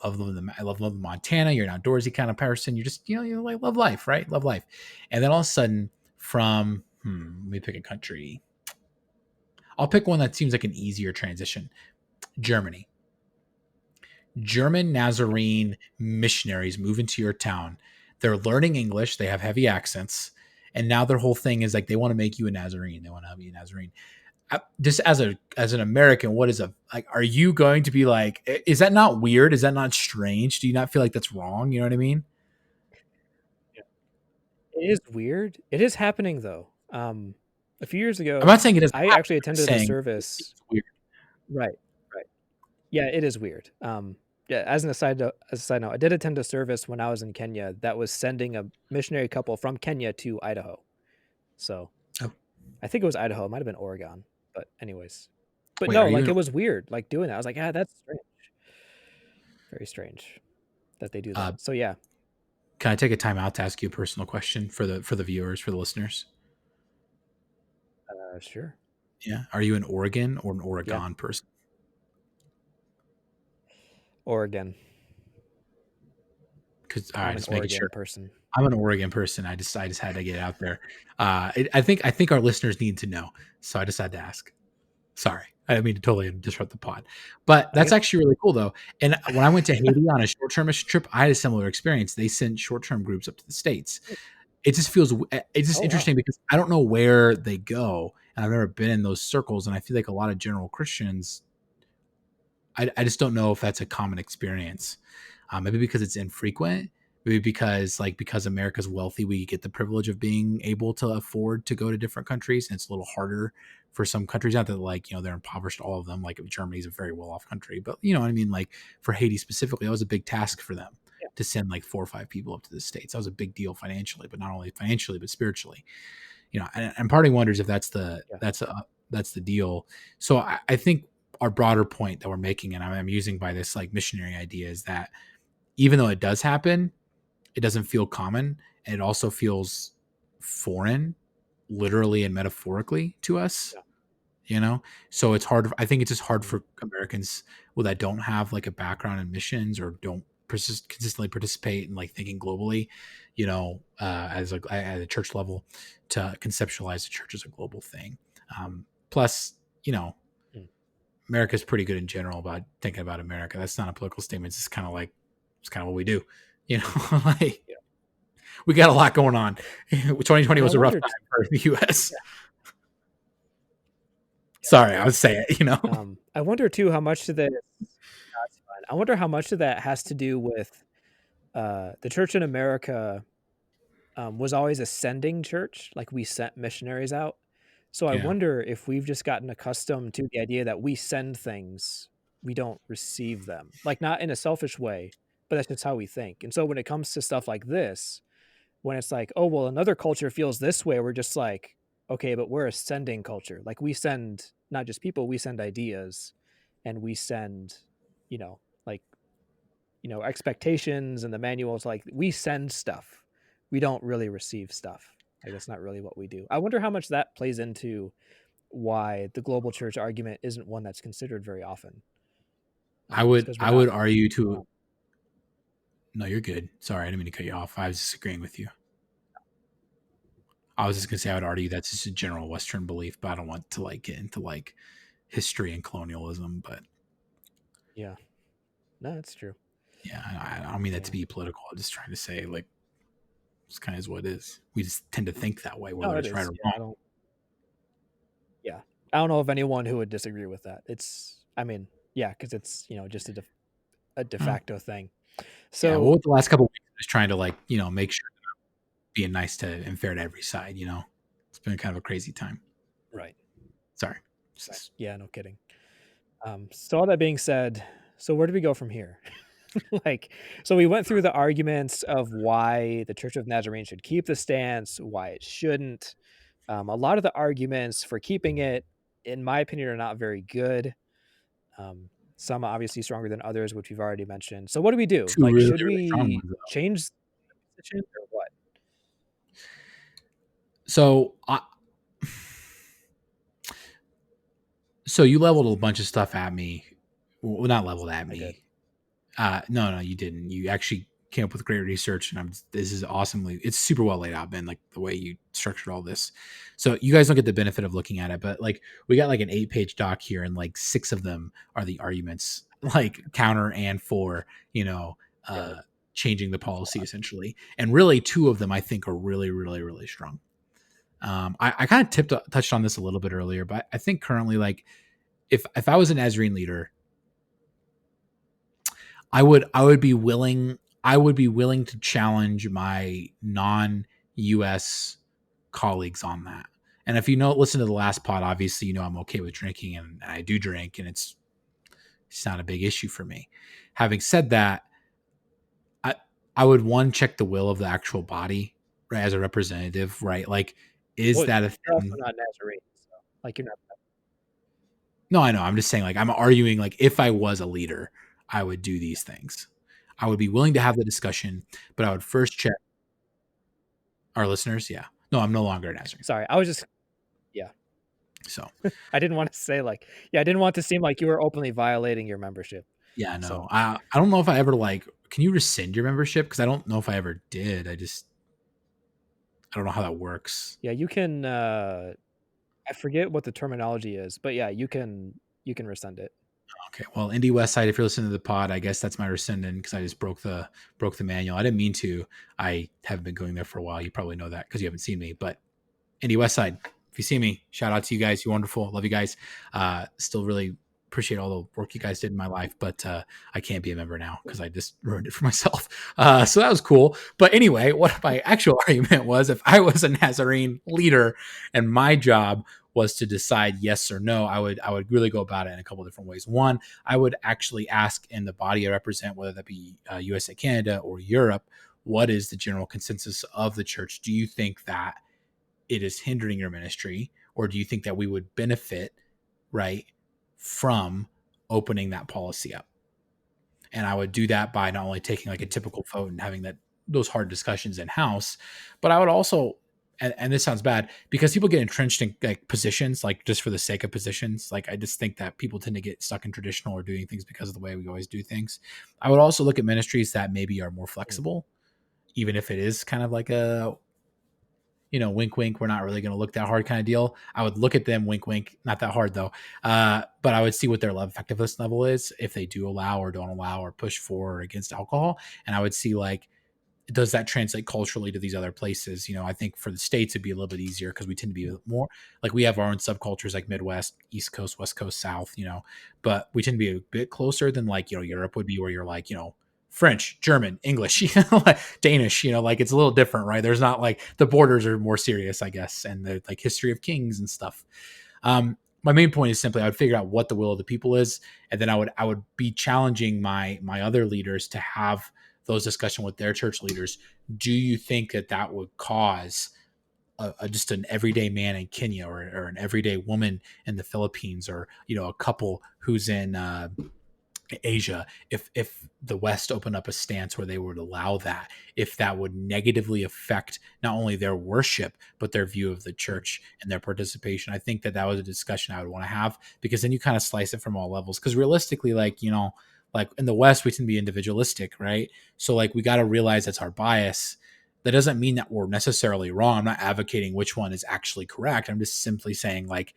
I love living in Montana. You're an outdoorsy kind of person. You just, you like love life, right? Love life. And then all of a sudden, let me pick a country. I'll pick one that seems like an easier transition. Germany. German Nazarene missionaries move into your town. They're learning English. They have heavy accents. And now their whole thing is like they want to make you a Nazarene. They want to have you a Nazarene. Just as an American, what is a like? Are you going to be like? Is that not weird? Is that not strange? Do you not feel like that's wrong? You know what I mean? Yeah. It is weird. It is happening though. A few years I'm ago, not saying it doesn't I happen. actually I'm just attended a saying it service. seems weird. Right. Yeah, it is weird. Yeah, as a side note, I did attend a service when I was in Kenya that was sending a missionary couple from Kenya to Idaho. So Oh, I think it was Idaho. It might have been Oregon. But anyways. But wait, are no, you like in? it was weird, like doing that. I was like, that's strange. Very strange that they do Uh, that. So yeah, can I take a time out to ask you a personal question for the viewers, for the listeners? sure. Yeah, are you an Oregon or an Yeah. Oregon person? Oregon. Because all right, I'm an just making sure. Oregon person. I'm an Oregon person. I just had to get it out there. I think our listeners need to know, so I decided to ask. Sorry, I didn't mean to totally disrupt the pod, but I that's guess actually really cool though. And when I went to Haiti on a short-term mission trip, I had a similar experience. They sent short-term groups up to the states. It just feels it's just oh wow. interesting because I don't know where they go, and I've never been in those circles, and I feel like a lot of general Christians, I just don't know if that's a common experience. Maybe because it's infrequent. Maybe because America's wealthy, we get the privilege of being able to afford to go to different countries, and it's a little harder for some countries. Not that they're impoverished, all of them. Like Germany's a very well off country, but you know what I mean. Like for Haiti specifically, that was a big task for them Yeah. to send like 4 or 5 people up to the states. That was a big deal financially, but not only financially but spiritually. And part of me wonders if Yeah. that's the deal. So I think our broader point that we're making, and I'm using by this like missionary idea, is that even though it does happen, it doesn't feel common, and it also feels foreign, literally and metaphorically to us. Yeah. So it's hard. I think it's just hard Mm, for Americans that don't have like a background in missions or don't consistently participate in like thinking globally, as at a church level, to conceptualize the church as a global thing. Plus, you know, mm. America's pretty good in general about thinking about America. That's not a political statement. It's kind of what we do. Like Yeah. we got a lot going on. 2020 And I was a rough wonder time t for the U.S. yeah, yeah, no Sorry, I kidding. would say it. I wonder too how much of this that's fine. I wonder how much of that has to do with, the church in America, was always a sending church, like, we sent missionaries out. So I Yeah, wonder if we've just gotten accustomed to the idea that we send things, we don't receive them. Like, not in a selfish way, but that's just how we think. And so when it comes to stuff like this, when it's like, "Oh, well, another culture feels this way," we're just like, "Okay, but we're a sending culture." Like, we send not just people, we send ideas, and we send, you know, like, expectations and the manuals, like, we send stuff. We don't really receive stuff. Like, that's not really what we do. I wonder how much that plays into why the global church argument isn't one that's considered very often. It's because 'cause we're I not would argue um, to. No, you're good. Sorry, I didn't mean to cut you off. I was disagreeing with you. I was yeah, just gonna say I would argue that's just a general Western belief, but I don't want to like get into like history and colonialism. But yeah. No, that's true. yeah, I don't mean that to Yeah. be political. I'm just trying to say like it's kind of is what it is. We just tend to think that way, No, whether it it's right is. or Yeah, wrong. yeah. I don't know of anyone who would disagree with that. I mean, yeah, because it's, just a de Oh, facto thing. yeah. Well, So with the last couple of weeks, just trying to like make sure being nice to and fair to every side. It's been kind of a crazy time. right, Sorry. right. Yeah, no kidding. So all that being said, so where do we go from here? Like, so we went through the arguments of why the Church of Nazarene should keep the stance, why it shouldn't. A lot of the arguments for keeping it, in my opinion, are not very good. Some are obviously stronger than others, which we've already mentioned. So what do we do? Two Like, really, should really strong we ones though. change the position or what? So, so you leveled a bunch of stuff at me. Well, not leveled at I did. me. No, no, you didn't. You actually came up with great research, and this is awesomely. It's super well laid out, Ben. Like the way you structured all this. So you guys don't get the benefit of looking at it, but like we got like an 8-page doc here, and like 6 of them are the arguments, like counter and for Right. uh, changing the That's a policy lot. essentially, and really 2 of them I think are really, really, really strong. I kind of touched on this a little bit earlier, but I think currently, like if I was an Nazarene leader, I would be willing to challenge my non US colleagues on that. And if listen to the last pod, obviously I'm okay with drinking, and I do drink, and it's It's not a big issue for me. Having said that, I I would one check the will of the actual body, right, as a representative, right? Like, is Well, that a you're also thing? not Nazarene, so, like, you're not. No, I know. I'm just saying, like, I'm arguing, like, if I was a leader, I would do these things. I would be willing to have the discussion, but I would first check our listeners. Yeah. No, I'm no longer an Nazarene. Sorry, I was just yeah. So, I didn't wanna say, like yeah, I didn't want to seem like you were openly violating your membership. yeah, So, no. I don't know if I ever, like, can you rescind your membership? Because I don't know if I ever did. I don't know how that works. yeah, you can, I forget what the terminology is, but yeah, you can rescind it. Okay, well, Indie West Side, if you're listening to the pod, I guess that's my rescinding because I just broke the manual. I didn't mean to. I haven't been going there for a while. You probably know that because you haven't seen me. But Indie West Side, if you see me, shout out to you guys. You're wonderful. Love you guys. Still really appreciate all the work you guys did in my life, but I can't be a member now because I just ruined it for myself. So that was cool. But anyway, what my actual argument was, if I was a Nazarene leader and my job was to decide yes or no, I would really go about it in a couple of different ways. One, I would actually ask in the body I represent, whether that be USA, Canada, or Europe, what is the general consensus of the church? Do you think that it is hindering your ministry, or do you think that we would benefit, right, from opening that policy up? And I would do that by not only taking like a typical vote and having those hard discussions in house, but I would also, and this sounds bad because people get entrenched in like positions, like just for the sake of positions. Like I just think that people tend to get stuck in traditional or doing things because of the way we always do things. I would also look at ministries that maybe are more Mm, flexible, even if it is kind of like a, wink, wink, we're not really going to look that hard kind of deal. I would look at them, wink, wink, not that hard though. But I would see what their love effectiveness level is, if they do allow or don't allow or push for or against alcohol. And I would see, like, does that translate culturally to these other places? I think for the States, it'd be a little bit easier because we tend to be more like we have our own subcultures like Midwest, East Coast, West Coast, South, but we tend to be a bit closer than like, Europe would be, where you're like, French, German, English, like Danish, like it's a little different, right? There's not like the borders are more serious, I guess, and the like history of kings and stuff. My main point is simply I would figure out what the will of the people is, and then I would be challenging my other leaders to have those discussions with their church leaders. Do you think that that would cause just an everyday man in Kenya, or an everyday woman in the Philippines, or a couple who's in Asia, if the West opened up a stance where they would allow that, if that would negatively affect not only their worship but their view of the church and their participation? I think that that was a discussion I would want to have, because then you kind of slice it from all levels. Because realistically, like, like in the West, we tend to be individualistic, right? So like we got to realize that's our bias. That doesn't mean that we're necessarily wrong. I'm not advocating which one is actually correct. I'm just simply saying, like,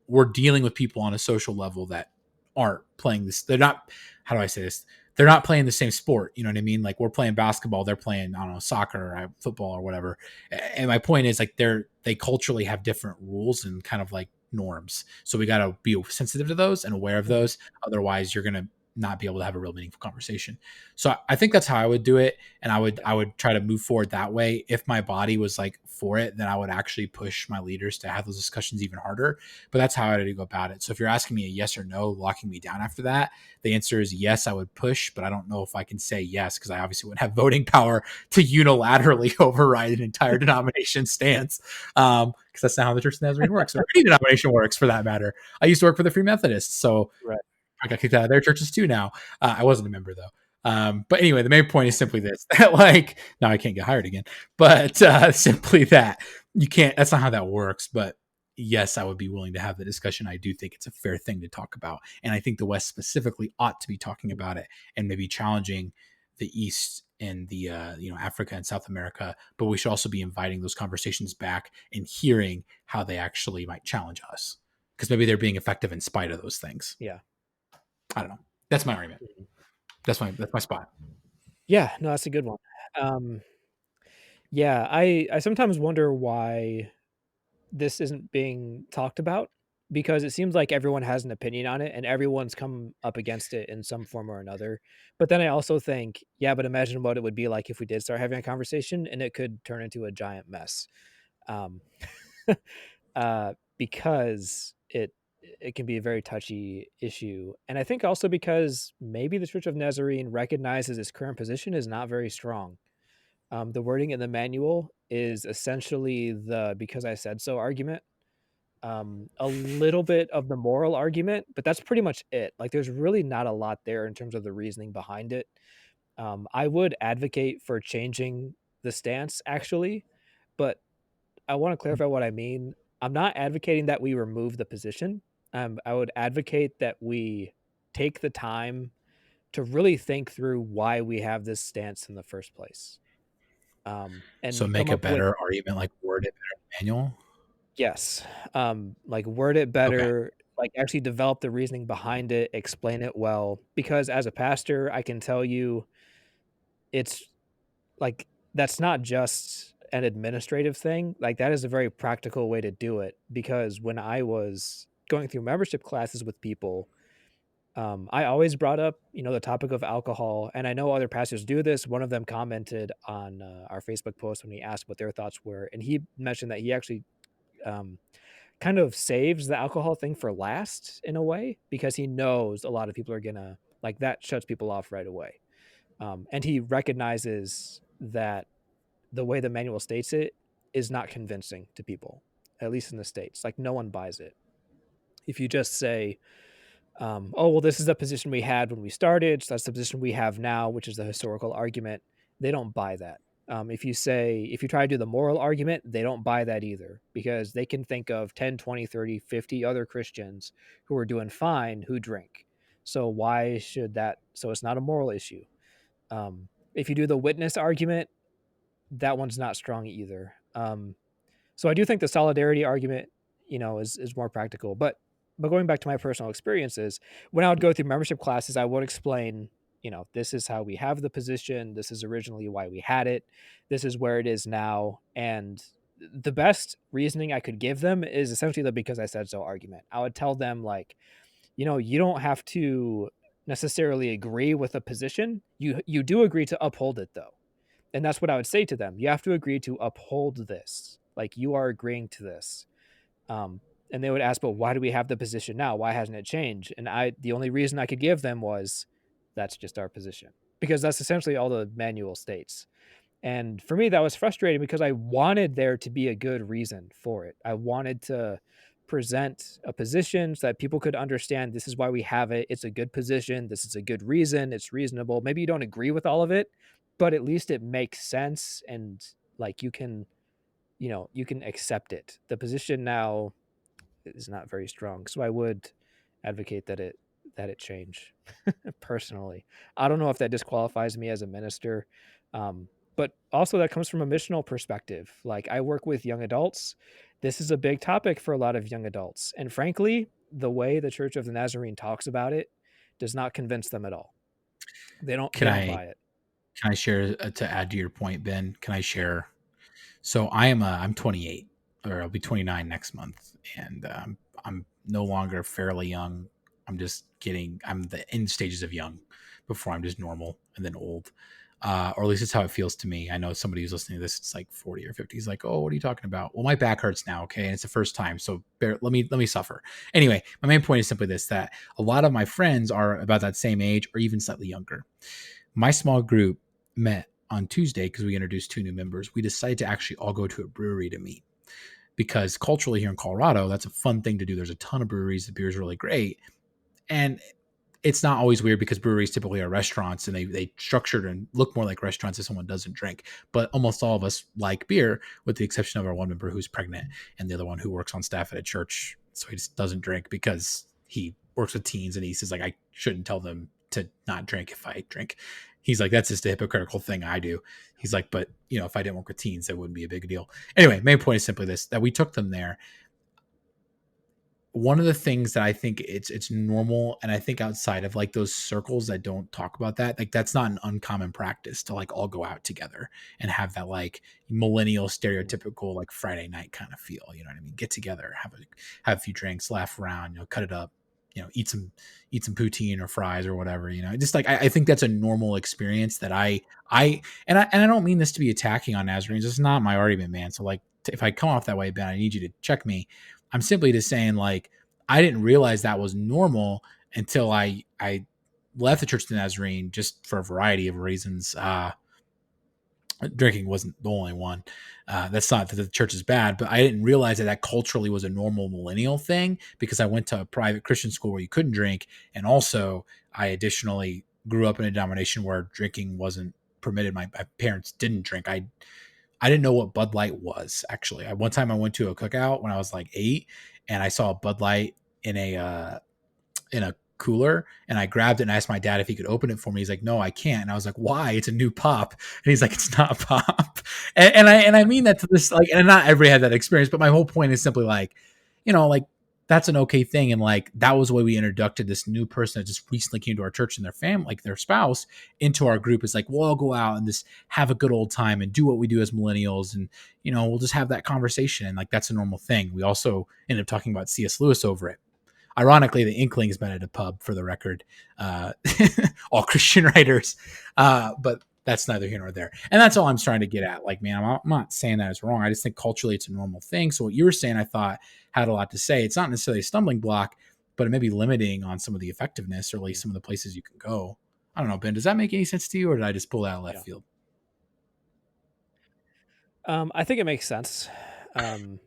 we're dealing with people on a social level that aren't playing this. They're not, how do I say this? They're not playing the same sport. You know what I mean? Like we're playing basketball, they're playing, I don't know, soccer or football or whatever. And my point is, like, they culturally have different rules and kind of like norms. So we got to be sensitive to those and aware of mhm, those. Otherwise you're going to not be able to have a real meaningful conversation. So I think that's how I would do it. And I would try to move forward that way. If my body was like for it, then I would actually push my leaders to have those discussions even harder. But that's how I would go about it. So if you're asking me a yes or no, locking me down after that, the answer is yes, I would push, but I don't know if I can say yes because I obviously wouldn't have voting power to unilaterally override an entire denomination stance. Because that's not how the Church of the Nazarene works, or any denomination works for that matter. I used to work for the Free Methodists, so right. I got kicked out of their churches too now. I wasn't a member though. But anyway, the main point is simply this: that, like, now I can't get hired again, but simply that you can't. That's not how that works. But yes, I would be willing to have the discussion. I do think it's a fair thing to talk about, and I think the West specifically ought to be talking Mhm, about it and maybe challenging the East and the Africa and South America. But we should also be inviting those conversations back and hearing how they actually might challenge us, because maybe they're being effective in spite of those things. yeah. I don't know. That's my argument. Mhm. That's my spot. Yeah, no, that's a good one. Um, yeah, I sometimes wonder why this isn't being talked about, because it seems like everyone has an opinion on it and everyone's come up against it in some form or another. But then I also think, yeah, but imagine what it would be like if we did start having a conversation and it could turn into a giant mess. Um, because it can be a very touchy issue. And I think also because maybe the Church of Nazarene recognizes its current position is not very strong. The wording in the manual is essentially the because I said so argument, a little bit of the moral argument, but that's pretty much it. Like, there's really not a lot there in terms of the reasoning behind it. I would advocate for changing the stance actually, but I want to clarify what I mean. I'm not advocating that we remove the position. I would advocate that we take the time to really think through why we have this stance in the first place, So and come make a up with better argument, like word it better in the manual. yes, like word it Okay. better, like actually develop the reasoning behind it, explain it well. Because as a pastor, I can tell you, it's like that's not just an administrative thing. Like that is a very practical way to do it. Because when I was going through membership classes with people, I always brought up, the topic of alcohol, and I know other pastors do this. One of them commented on our Facebook post when he asked what their thoughts were, and he mentioned that he actually um, kind of saves the alcohol thing for last in a way because he knows a lot of people are gonna like that shuts people off right away. And he recognizes that the way the manual states it is not convincing to people, at least in the States. Like no one buys it. If you just say, oh, well, this is the position we had when we started. So that's the position we have now, which is the historical argument. They don't buy that. If you try to do the moral argument, they don't buy that either because they can think of 10, 20, 30, 50 other Christians who are doing fine who drink. So why should that? So it's not a moral issue. If you do the witness argument, that one's not strong either. So I do think the solidarity argument, is more practical. But going back to my personal experiences, when I would go through membership classes, I would explain, this is how we have the position. This is originally why we had it. This is where it is now. And the best reasoning I could give them is essentially the because I said so argument. I would tell them like, you don't have to necessarily agree with a position. You do agree to uphold it though. And that's what I would say to them. You have to agree to uphold this. Like you are agreeing to this. And they would ask, but why do we have the position now? Why hasn't it changed? And the only reason I could give them was that's just our position because that's essentially all the manual states. And for me, that was frustrating because I wanted there to be a good reason for it. I wanted to present a position so that people could understand this is why we have it. It's a good position. This is a good reason. It's reasonable. Maybe you don't agree with all of it, but at least it makes sense and like you can accept it. The position now is not very strong. So I would advocate that it change personally. I don't know if that disqualifies me as a minister. But also that comes from a missional perspective. Like I work with young adults. This is a big topic for a lot of young adults. And frankly, the way the Church of the Nazarene talks about it does not convince them at all. They don't Can they don't I buy it. can I share to add to your point, Ben? Can I share? So I'm 28, or I'll be 29 next month, and I'm no longer fairly young. I'm the end stages of young before I'm just normal and then old. Or at least it's how it feels to me. I know somebody who's listening to this, it's like 40 or 50. He's like, "Oh, what are you talking about?" Well, my back hurts now, okay, and it's the first time, so let me suffer. Anyway, my main point is simply this: that a lot of my friends are about that same age or even slightly younger. My small group met on Tuesday because we introduced two new members. We decided to actually all go to a brewery to meet because culturally here in Colorado, that's a fun thing to do. There's a ton of breweries. The beer is really great. And it's not always weird because breweries typically are restaurants and they structured and look more like restaurants if someone doesn't drink. But almost all of us like beer, with the exception of our one member who's pregnant and the other one who works on staff at a church. So he just doesn't drink because he works with teens and he says like I shouldn't tell them to not drink if I drink. He's like, that's just a hypocritical thing I do. He's like, but if I didn't work with teens, that wouldn't be a big deal. Anyway, main point is simply this: that we took them there. One of the things that I think it's normal, and I think outside of like those circles that don't talk about that, like that's not an uncommon practice to like all go out together and have that like millennial stereotypical like Friday night kind of feel. You know what I mean? Get together, have a few drinks, laugh around, cut it up, eat some poutine or fries or whatever. Just like I think that's a normal experience that I don't mean this to be attacking on Nazarenes. It's not my argument, man. So like if I come off that way, Ben, I need you to check me. I'm simply just saying, like, I didn't realize that was normal until I left the Church of the Nazarene just for a variety of reasons. Drinking wasn't the only one. That's not that the church is bad, but I didn't realize that that culturally was a normal millennial thing because I went to a private Christian school where you couldn't drink, and also I additionally grew up in a denomination where drinking wasn't permitted. My parents didn't drink. I didn't know what Bud Light was actually. One time I went to a cookout when I was like 8, and I saw a Bud Light in a cooler, and I grabbed it and asked my dad if he could open it for me. He's like, no, I can't. And I was like, why? It's a new pop. And he's like, it's not pop. And I mean that to this, like, and not everybody had that experience, but my whole point is simply like, like that's an okay thing. And like, that was the way we introduced this new person that just recently came to our church and their family, like their spouse, into our group. Is like, we'll all go out and just have a good old time and do what we do as millennials. And, we'll just have that conversation. And like, that's a normal thing. We also ended up talking about C.S. Lewis over it. Ironically, the Inklings met at a pub, for the record, uh, all Christian writers, but that's neither here nor there. And that's all I'm trying to get at. Like, man, I'm not saying that it's wrong. I just think culturally it's a normal thing. So what you were saying, I thought had a lot to say. It's not necessarily a stumbling block, but it may be limiting on some of the effectiveness, or at least some of the places you can go. I don't know, Ben. Does that make any sense to you, or did I just pull that out of left Yeah. field? I think it makes sense. Um,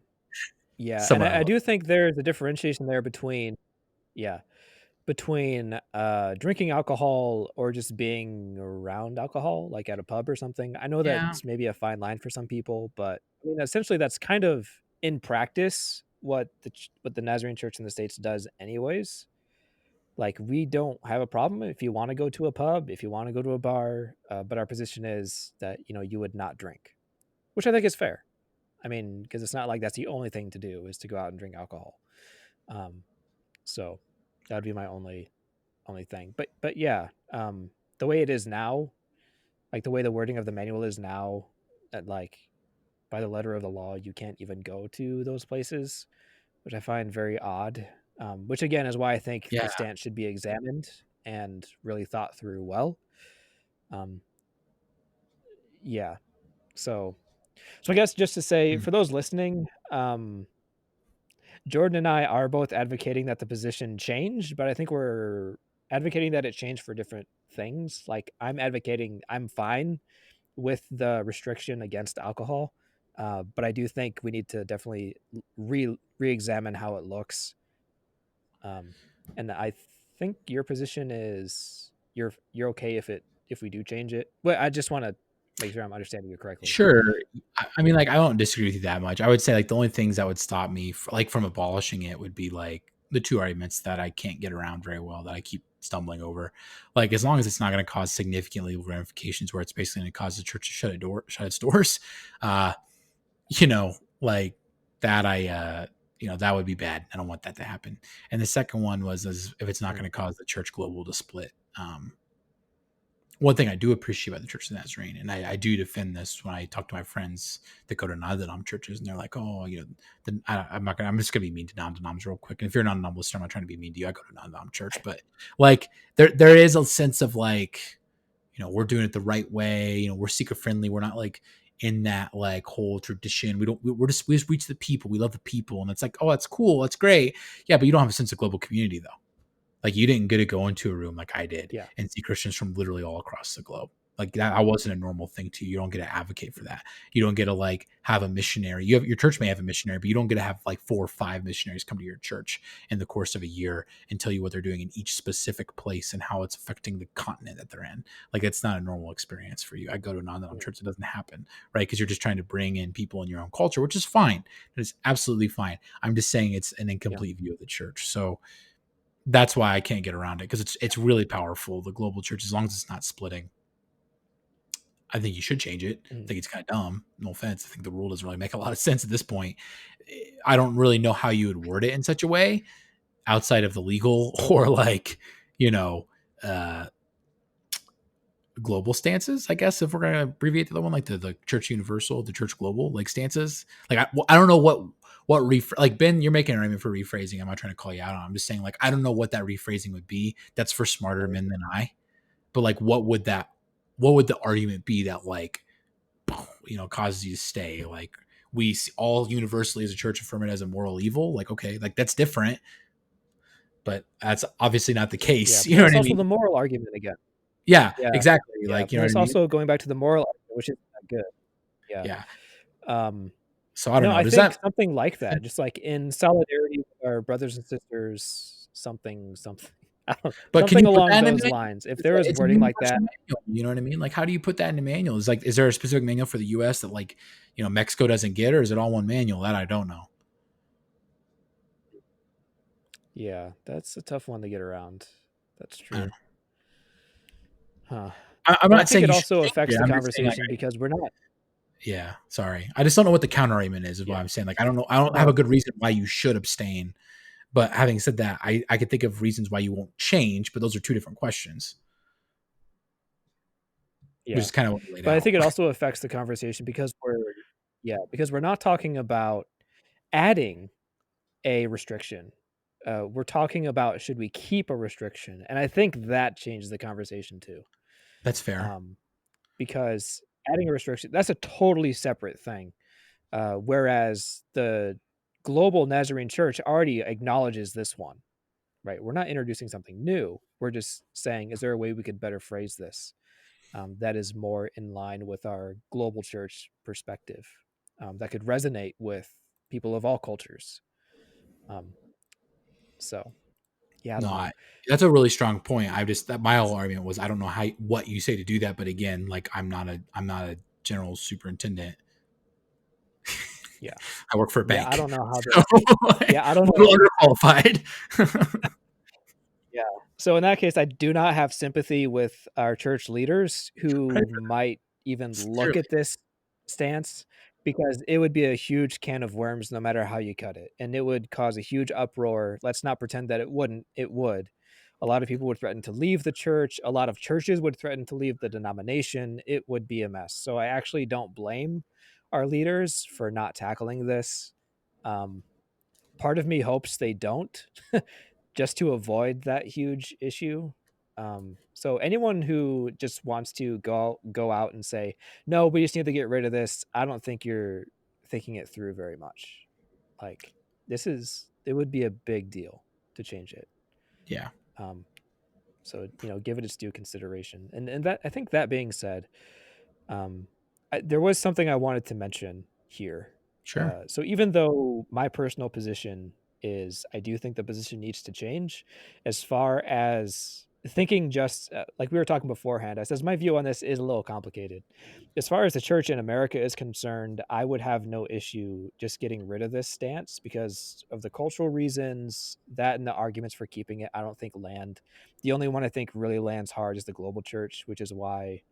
yeah, and Somewhat. I do think there's a differentiation there between yeah, drinking alcohol or just being around alcohol, like at a pub or something. I know Yeah. that's maybe a fine line for some people, but I mean, essentially, that's kind of in practice what the Nazarene Church in the States does, anyways. Like, we don't have a problem if you want to go to a pub, if you want to go to a bar, but our position is that you would not drink, which I think is fair. I mean, because it's not like that's the only thing to do is to go out and drink alcohol. Um, so that would be my only thing. But yeah, the way it is now, like the way the wording of the manual is now, that like by the letter of the law, you can't even go to those places, which I find very odd. Which again is why I think the Yeah. stance should be examined and really thought through well. Um, yeah. So I guess just to say Mm. for those listening, Jordan and I are both advocating that the position changed, but I think we're advocating that it changed for different things. Like I'm advocating, I'm fine with the restriction against alcohol, but I do think we need to definitely re-examine how it looks. Um, and I think your position is you're okay if we do change it. But I just want to make sure I'm understanding you correctly. Sure. I mean, like, I don't disagree with you that much. I would say, like, the only things that would stop me, like, from abolishing it would be, like, the two arguments that I can't get around very well that I keep stumbling over. Like, as long as it's not going to cause significant legal ramifications where it's basically going to cause the church to shut its doors, uh, like that, that would be bad. I don't want that to happen. And the second one was as if it's not Mm, going to cause the church global to split. One thing I do appreciate about the Church of the Nazarene, and I do defend this when I talk to my friends that go to non-denom churches, and they're like, "Oh, I'm not gonna. I'm just gonna be mean to non-denoms real quick." And if you're a non-denom listener, I'm not trying to be mean to you. I go to non-denom church, but like there is a sense of like, we're doing it the right way. We're seeker friendly. We're not like in that like whole tradition. We just reach the people. We love the people, and it's like, oh, that's cool. That's great. Yeah, but you don't have a sense of global community though. Like you didn't get to go into a room like I did yeah. and see Christians from literally all across the globe. Like that wasn't a normal thing to you. You don't get to advocate for that. You don't get to like have a missionary. Your church may have a missionary, but you don't get to have like 4 or 5 missionaries come to your church in the course of a year and tell you what they're doing in each specific place and how it's affecting the continent that they're in. Like it's not a normal experience for you. I go to a non-denom Mm, church, it doesn't happen, right? Because you're just trying to bring in people in your own culture, which is fine. It's absolutely fine. I'm just saying it's an yeah. incomplete view of the church. So that's why I can't get around it because it's really powerful. The global church, as long as it's not splitting, I think you should change it. I Mm, think it's kind of dumb. No offense. I think the rule doesn't really make a lot of sense at this point. I don't really know how you would word it in such a way outside of the legal or like, you know, uh, global stances, I guess, if we're going to abbreviate the other one, like the church universal, the church global, like stances. Like, I don't know like Ben, you're making an argument for rephrasing. I'm not trying to call you out on it. I'm just saying, like, I don't know what that rephrasing would be. That's for smarter right. men than I. But like, what would the argument be that like, causes you to stay? Like, all universally as a church affirm it as a moral evil. Like, okay, like that's different. but that's obviously not the Yeah, case. but You then know it's what I also mean? the moral argument again. Yeah, Yeah, exactly. yeah, Like, but you know then what I it's mean? also going back to the moral argument, which isn't that good. Yeah. Yeah. Um, So I don't no, know. I Does think that something like that, just like in solidarity with our brothers and sisters, something, I don't but can something you put along that in a those manual? lines. If there was It's a wording like universal that, manual, you know what I mean? Like, how do you put that in a manual? Is there a specific manual for the US that, like, Mexico doesn't get, or is it all one manual? That I don't know. yeah, that's a tough one to get around. That's I don't true. know. Huh. I'm But I not think saying it you should also change affects it. the I'm just saying, like, conversation because we're not. yeah, sorry. I just don't know what the counter argument is why Yeah. I'm saying, like, I don't know. I don't have a No. good reason why you should abstain. But having said that, I could think of reasons why you won't change, but those are two different questions, which Yeah. is kind of what you laid But I out. think it also affects the conversation because we're not talking about adding a restriction. We're talking about should we keep a restriction, and I think that changes the conversation too. That's fair. Um, because adding a restriction, that's a totally separate thing. Whereas the global Nazarene Church already acknowledges this one, right? We're not introducing something new. We're just saying, is there a way we could better phrase this that is more in line with our global church perspective that could resonate with people of all cultures? Um, so, yeah, I No, don't know. that's a really strong point. I just that my whole argument was I don't know what you say to do that, but again, like I'm not a general superintendent. Yeah. I work for a Yeah, I bank, don't know how so to. like, Yeah, I don't a know. little underqualified. Yeah. So in that case, I do not have sympathy with our church leaders who might even look Sincerely, at this stance because it would be a huge can of worms no matter how you cut it. And it would cause a huge uproar. Let's not pretend that it wouldn't. It would. A lot of people would threaten to leave the church. A lot of churches would threaten to leave the denomination. It would be a mess. So I actually don't blame our leaders for not tackling this. Um, Part of me hopes they don't, just to avoid that huge issue. So anyone who just wants to go out and say, "No, we just need to get rid of this," I don't think you're thinking it through very much. Like it would be a big deal to change it. yeah, Um, so give it its due consideration. And that I think that being said, there was something I wanted to mention here. sure, So even though my personal position is, I do think the position needs to change. As far as thinking, just like we were talking beforehand, I says my view on this is a little complicated. As far as the church in America is concerned, I would have no issue just getting rid of this stance because of the cultural reasons that and the arguments for keeping it. I don't think land. The only one I think really lands hard is the global church, which is why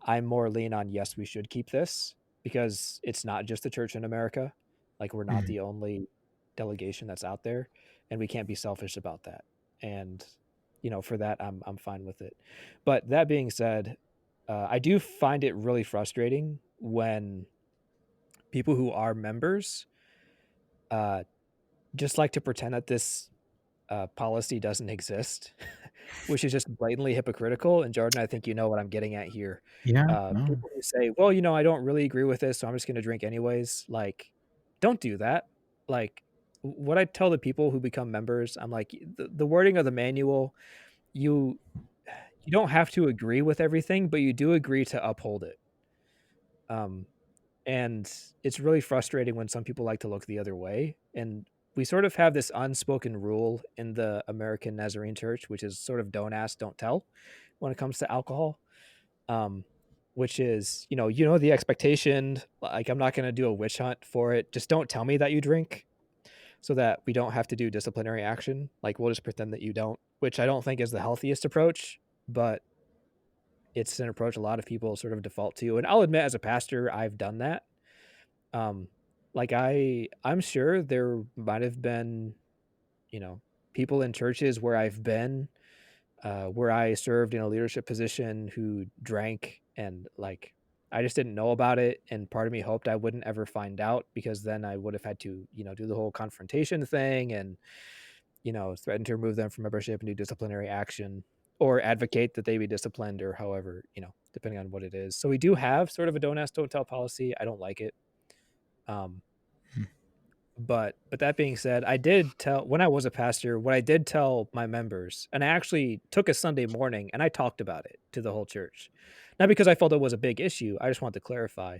I'm more lean on yes, we should keep this because it's not just the church in America. Like we're not mhm, the only delegation that's out there, and we can't be selfish about that. And for that, I'm fine with it. But that being said, I do find it really frustrating when people who are members uh, just like to pretend that this policy doesn't exist, which is just blatantly hypocritical. And Jordan, I think you know what I'm getting at here. yeah, no, People who say, "Well, I don't really agree with this, so I'm just going to drink anyways." Like, don't do that. Like, what I tell the people who become members, I'm like, the wording of the manual, you you don't have to agree with everything, but you do agree to uphold it. Um, and it's really frustrating when some people like to look the other way. And we sort of have this unspoken rule in the American Nazarene Church, which is sort of don't ask, don't tell when it comes to alcohol. Um, which is, the expectation. Like, I'm not going to do a witch hunt for it. Just don't tell me that you drink so that we don't have to do disciplinary action. Like, we'll just pretend that you don't, which I don't think is the healthiest approach, but it's an approach a lot of people sort of default to. And I'll admit, as a pastor, I've done that. Um, like I'm sure there might have been, you know, people in churches where I've been, where I served in a leadership position who drank and like I just didn't know about it. And part of me hoped I wouldn't ever find out because then I would have had to, do the whole confrontation thing and, threaten to remove them from membership and do disciplinary action or advocate that they be disciplined or however, depending on what it is. So we do have sort of a don't ask, don't tell policy. I don't like it. Um, But that being said, I did tell when I was a pastor, what I did tell my members, and I actually took a Sunday morning and I talked about it to the whole church. Not because I felt it was a big issue, I just wanted to clarify.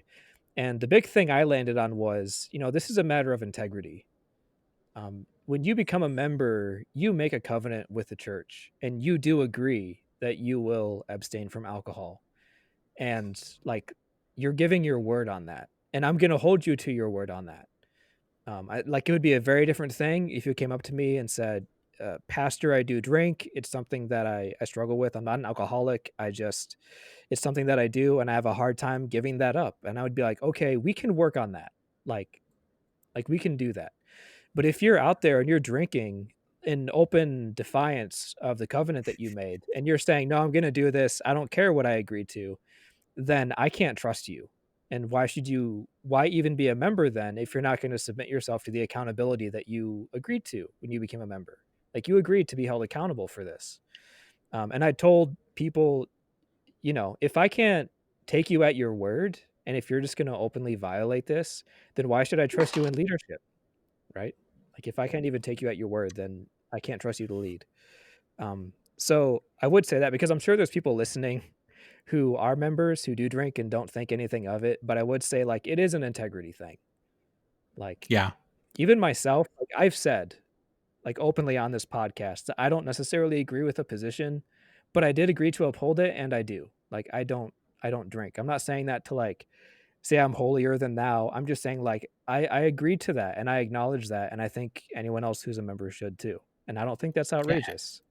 And the big thing I landed on was, this is a matter of integrity. When you become a member, you make a covenant with the church and you do agree that you will abstain from alcohol. And like, you're giving your word on that. And I'm going to hold you to your word on that. It would be a very different thing if you came up to me and said, Pastor, I do drink. It's something that I struggle with. I'm not an alcoholic. It's something that I do, and I have a hard time giving that up. And I would be like, okay, we can work on that. Like, we can do that. But if you're out there and you're drinking in open defiance of the covenant that you made, and you're saying, no, I'm going to do this, I don't care what I agreed to, then I can't trust you. And why even be a member then if you're not going to submit yourself to the accountability that you agreed to when you became a member? Like, you agreed to be held accountable for this. And I told people, if I can't take you at your word, and if you're just going to openly violate this, then why should I trust you in leadership? Right? Like, if I can't even take you at your word, then I can't trust you to lead. So I would say that because I'm sure there's people listening who are members who do drink and don't think anything of it. But I would say, like, it is an integrity thing. Like, Yeah. even myself, like I've said, like, openly on this podcast, that I don't necessarily agree with a position, but I did agree to uphold it, and I do. Like, I don't drink. I'm not saying that to like say I'm holier than thou. I'm just saying, like, I agreed to that and I acknowledge that, and I think anyone else who's a member should too. And I don't think that's Yeah. outrageous.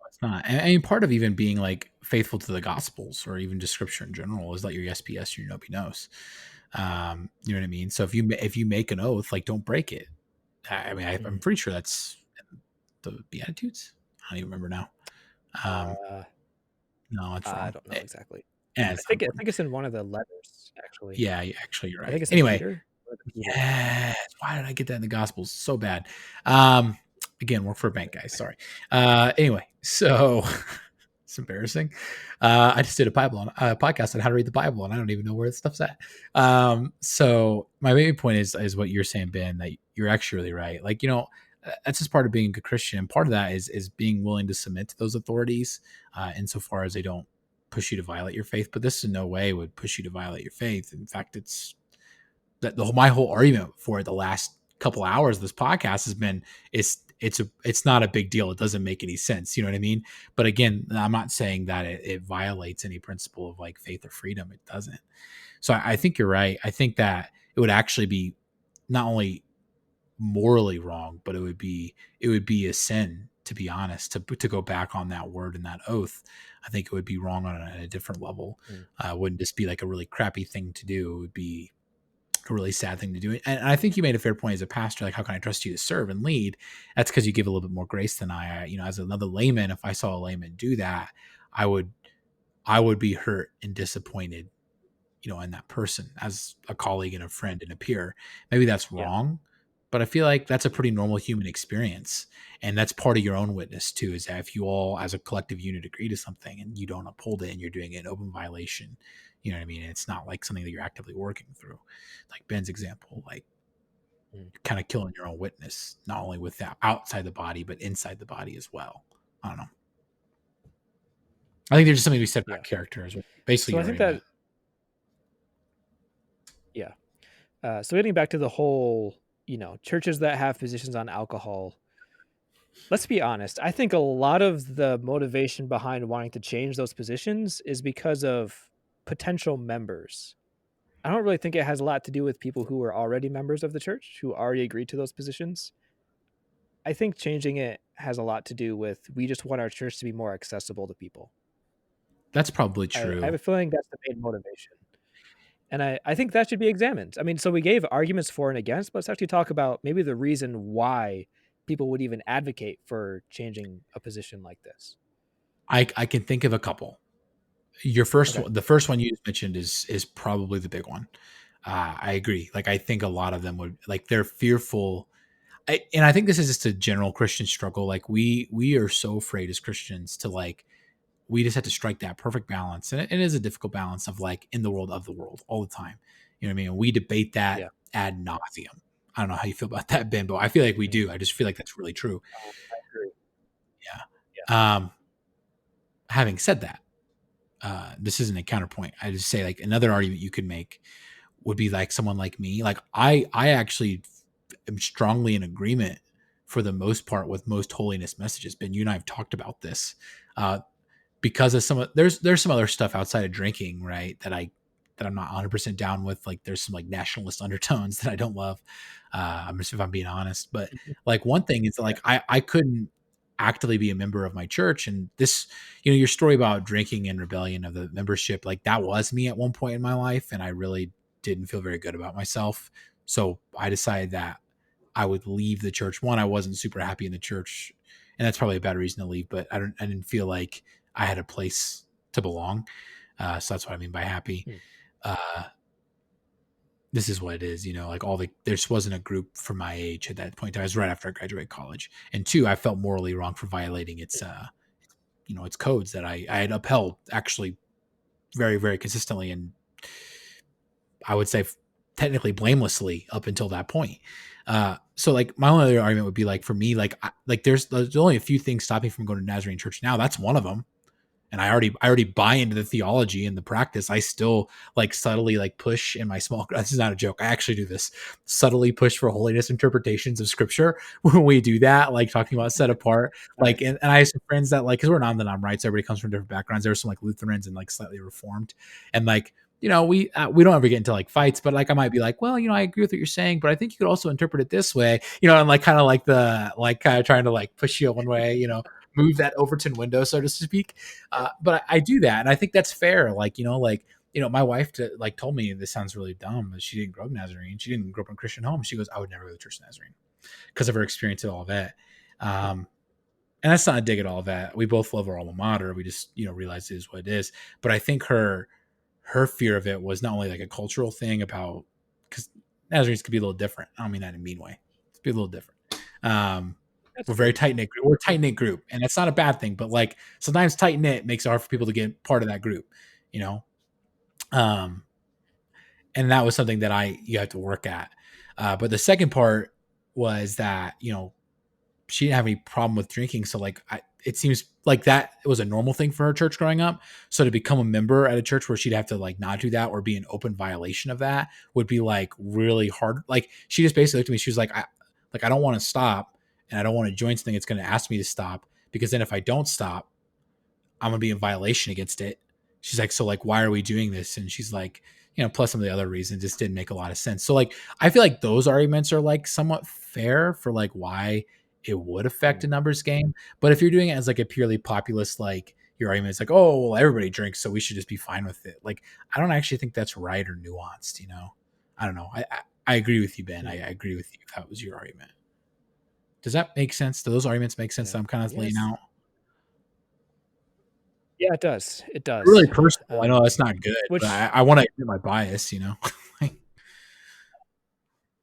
It's not. And I mean, part of even being like faithful to the gospels or even just scripture in general is let your yes be yes, your no be no's. You know what I mean? So if you make an oath, like don't break it. I mean, I'm Mhm. pretty sure that's the Beatitudes. I don't even remember now. Um, Uh, no, it's I wrong. don't know exactly. Yeah, I it's not think I important. think it's in one of the letters, actually. Yeah, actually, you're I think right. it's in Anyway, Peter. One of the Peters. yes. Why did I get that in the Gospels? So bad. Um, again, work for a bank, guys. Sorry. Anyway, so it's embarrassing. I just did a podcast on how to read the Bible, and I don't even know where the stuff's at. So my main point is what you're saying, Ben. That you're actually really right. Like that's just part of being a good Christian. And part of that is being willing to submit to those authorities, insofar as they don't push you to violate your faith. But this in no way would push you to violate your faith. In fact, it's that my whole argument for the last couple hours of this podcast has been it's not a big deal. It doesn't make any sense. You know what I mean? But again, I'm not saying that it violates any principle of like faith or freedom. It doesn't. So I think you're right. I think that it would actually be not only morally wrong, but it would be a sin, to be honest, to go back on that word and that oath. I think it would be wrong on a different level. Mm, Wouldn't just be like a really crappy thing to do. It would be a really sad thing to do. And I think you made a fair point as a pastor, like how can I trust you to serve and lead? That's because you give a little bit more grace than as another layman, if I saw a layman do that, I would I would be hurt and disappointed, in that person as a colleague and a friend and a peer. Maybe that's yeah. wrong, but I feel like that's a pretty normal human experience. And that's part of your own witness too, is that if you all as a collective unit agree to something and you don't uphold it and you're doing it in open violation, you know what I mean? It's not like something that you're actively working through. Like Ben's example, like Mm, you're kind of killing your own witness, not only with that outside the body, but inside the body as well. I don't know. I think there's just something to be said yeah. about character is basically So I your think argument. that, yeah. So getting back to the whole, churches that have positions on alcohol, let's be honest. I think a lot of the motivation behind wanting to change those positions is because of potential members. I don't really think it has a lot to do with people who are already members of the church who already agreed to those positions. I think changing it has a lot to do with we just want our church to be more accessible to people. That's probably I have true. a feeling that's the main motivation. And I think that should be examined. I mean, so we gave arguments for and against, but let's actually talk about maybe the reason why people would even advocate for changing a position like this. I can think of a couple. Your first Okay. one, the first one you just mentioned is probably the big one. I agree. Like I think a lot of them would like they're fearful. And I think this is just a general Christian struggle. Like we are so afraid as Christians to like we just have to strike that perfect balance, and it is a difficult balance of like in the world of the world all the time. You know what I mean? And we debate that Yeah. ad nauseum. I don't know how you feel about that, Ben, but I feel like we Mm, do. I just feel like that's really true. I agree. Yeah. Yeah. Having said that, this isn't a counterpoint. I just say like another argument you could make would be like someone like me. Like I actually am strongly in agreement for the most part with most holiness messages. Ben, you and I have talked about this. Uh, because of some of there's some other stuff outside of drinking, right? That I'm not 100% down with. Like there's some like nationalist undertones that I don't love. I'm just if I'm being honest, but Mhm. like one thing is Yeah. like I couldn't actively be a member of my church, and this your story about drinking and rebellion of the membership, like that was me at one point in my life, and I really didn't feel very good about myself. So I decided that I would leave the church. One, I wasn't super happy in the church, and that's probably a bad reason to leave. But I didn't feel like I had a place to belong. So that's what I mean by happy. Hmm. Uh, this is what it is, like there just wasn't a group for my age at that point. I was right after I graduated college. And two, I felt morally wrong for violating its codes that I had upheld actually very, very consistently. And I would say technically blamelessly up until that point. So like my only other argument would be like for me, like there's only a few things stopping me from going to Nazarene church now. That's one of them. And I already buy into the theology and the practice. I still like subtly like push in my small. This is not a joke. I actually do this subtly push for holiness interpretations of scripture when we do that, like talking about set apart. Like, Nice. and I have some friends that like because we're non right, so everybody comes from different backgrounds. There's some like Lutherans and like slightly Reformed, and like we don't ever get into like fights, but like I might be like, well, I agree with what you're saying, but I think you could also interpret it this way, and like kind of like the like kind of trying to like push you one way, move that Overton window, so to speak. But I do that, and I think that's fair. Like my wife like told me this sounds really dumb, but she didn't grow up Nazarene. She didn't grow up in a Christian home. She goes, I would never go to church Nazarene because of her experience at all that. Hmm. And that's not a dig at all that. We both love our alma mater. We just realize it is what it is. But I think her fear of it was not only like a cultural thing about because Nazarenes could be a little different. I don't mean that in a mean way. It's be a little different. Um, That's we're very true. tight knit. We're a tight knit group, and that's not a bad thing. But like sometimes tight knit makes it hard for people to get part of that group. You know, um, and that was something that you have to work at. But the second part was that she didn't have any problem with drinking. So like it seems like that it was a normal thing for her church growing up. So to become a member at a church where she'd have to like not do that or be an open violation of that would be like really hard. Like she just basically looked at me. She was like I don't want to stop and I don't want to join something that's going to ask me to stop because then if I don't stop, I'm gonna be in violation against it. She's like, so like, why are we doing this? And she's like, plus some of the other reasons just didn't make a lot of sense. So like, I feel like those arguments are like somewhat fair for like why it would affect Hmm. a numbers game. But if you're doing it as like a purely populist, like your argument is like, oh, well, everybody drinks, so we should just be fine with it. Like, I don't actually think that's right or nuanced. I don't know. I agree with you, Ben. I Hmm. agree with you if that was your argument. Does that make sense? Do those arguments make sense Yeah. that I'm kind of laying Yes. out? Yeah, it does. It Really does. personal. I know Um, that's not good, but I, which I want to admit my bias. Like,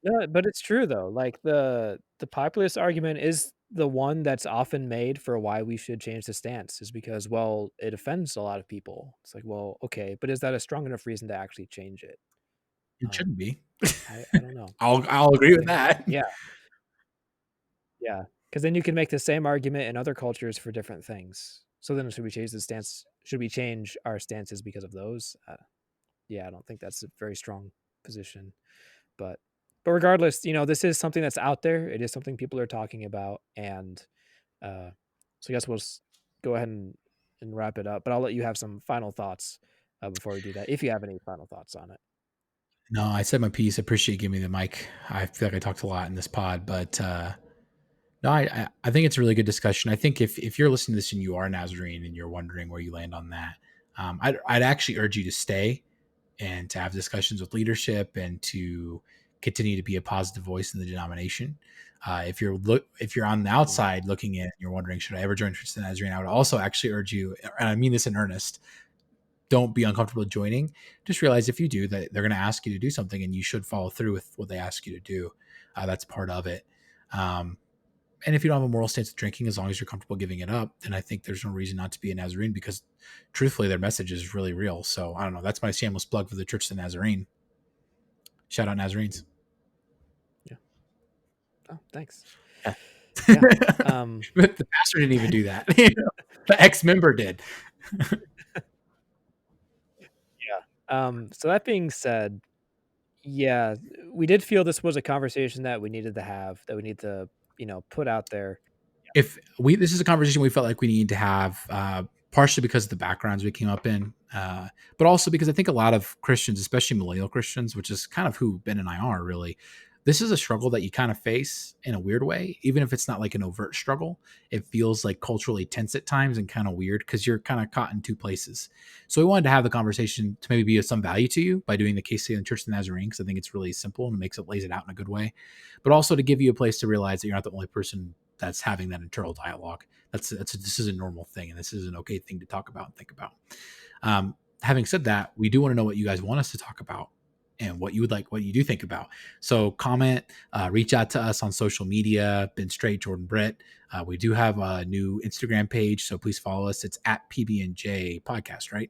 No, but it's true though. Like the populist argument is the one that's often made for why we should change the stance is because, well, it offends a lot of people. It's like, well, okay, but is that a strong enough reason to actually change it? it Um, shouldn't be. I don't know. I'll agree with that. Yeah, yeah. Because then you can make the same argument in other cultures for different things. So then should we change the stance? Should we change our stances because of those? Yeah, I don't think that's a very strong position. But regardless, this is something that's out there. It is something people are talking about, and so I guess we'll go ahead and wrap it up. But I'll let you have some final thoughts before we do that, if you have any final thoughts on it. No, I said my piece. I appreciate you giving me the mic. I feel like I talked a lot in this pod, but no, I think it's a really good discussion. I think if you're listening to this and you are Nazarene and you're wondering where you land on that, I'd actually urge you to stay and to have discussions with leadership and to continue to be a positive voice in the denomination. If you're on the Mm. outside looking in, you're wondering should I ever join Church of the Nazarene? I would also actually urge you, and I mean this in earnest, don't be uncomfortable joining. Just realize if you do that, they're going to ask you to do something, and you should follow through with what they ask you to do. That's part of it. Um, and if you don't have a moral stance of drinking, as long as you're comfortable giving it up, then I think there's no reason not to be a Nazarene because truthfully, their message is really real. So I don't know. That's my shameless plug for the Church of the Nazarene. Shout out Nazarenes. Yeah. Oh, thanks. Yeah. Yeah. Um, But the pastor didn't even do that. You know? The ex-member did. yeah. So that being said, yeah, we did feel this was a conversation that we needed to have, that we need to, put out there. If we this is a conversation we felt like we need to have, partially because of the backgrounds we came up in, but also because I think a lot of Christians, especially millennial Christians, which is kind of who Ben and I are really, this is a struggle that you kind of face in a weird way, even if it's not like an overt struggle. It feels like culturally tense at times and kind of weird because you're kind of caught in two places. So we wanted to have the conversation to maybe be of some value to you by doing the case study in the Church of the Nazarene, because I think it's really simple and lays it out in a good way, but also to give you a place to realize that you're not the only person that's having that internal dialogue. This is a normal thing, and this is an okay thing to talk about and think about. Having said that, we do want to know what you guys want us to talk about and what you would like, what you do think about. So comment, reach out to us on social media. Ben Straight, Jordan Britt. We do have a new Instagram page, so please follow us. It's at PB&J Podcast, right?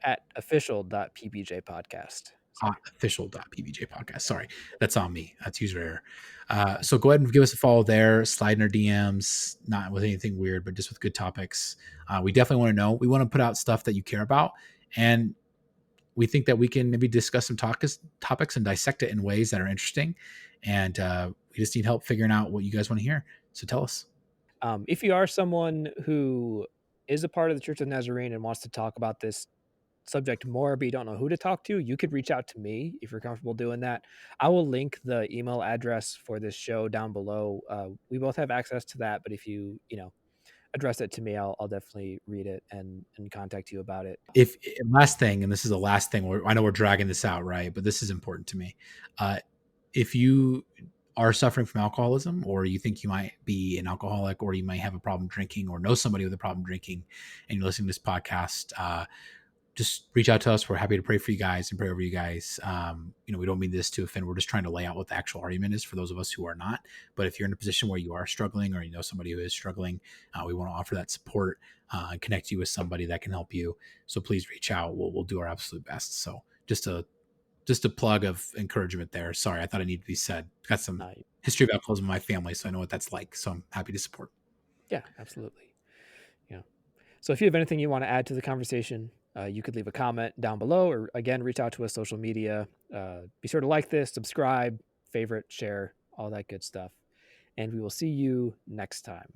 At official.pbj podcast. Sorry. Official.pbj podcast. Sorry, that's on me. That's user error. So go ahead and give us a follow there. Slide in our DMs, not with anything weird, but just with good topics. We definitely want to know. We want to put out stuff that you care about, and we think that we can maybe discuss some topics and dissect it in ways that are interesting. And we just need help figuring out what you guys want to hear. So tell us. If you are someone who is a part of the Church of Nazarene and wants to talk about this subject more, but you don't know who to talk to, you could reach out to me if you're comfortable doing that. I will link the email address for this show down below. We both have access to that, but if you, address it to me, I'll definitely read it and contact you about it. If last thing, and this is the last thing, I know we're dragging this out, right? But this is important to me. If you are suffering from alcoholism, or you think you might be an alcoholic, or you might have a problem drinking, or know somebody with a problem drinking, and you're listening to this podcast, just reach out to us. We're happy to pray for you guys and pray over you guys. We don't mean this to offend. We're just trying to lay out what the actual argument is for those of us who are not. But if you're in a position where you are struggling, or you know somebody who is struggling, we want to offer that support and connect you with somebody that can help you. So please reach out. We'll do our absolute best. So just a plug of encouragement there. Sorry, I thought it needed to be said. Got some Uh, history of alcoholism in my family, so I know what that's like. So I'm happy to support. yeah, absolutely. Yeah. So if you have anything you want to add to the conversation, you could leave a comment down below, or again, reach out to us social media. Be sure to like this, subscribe, favorite, share, all that good stuff. And we will see you next time.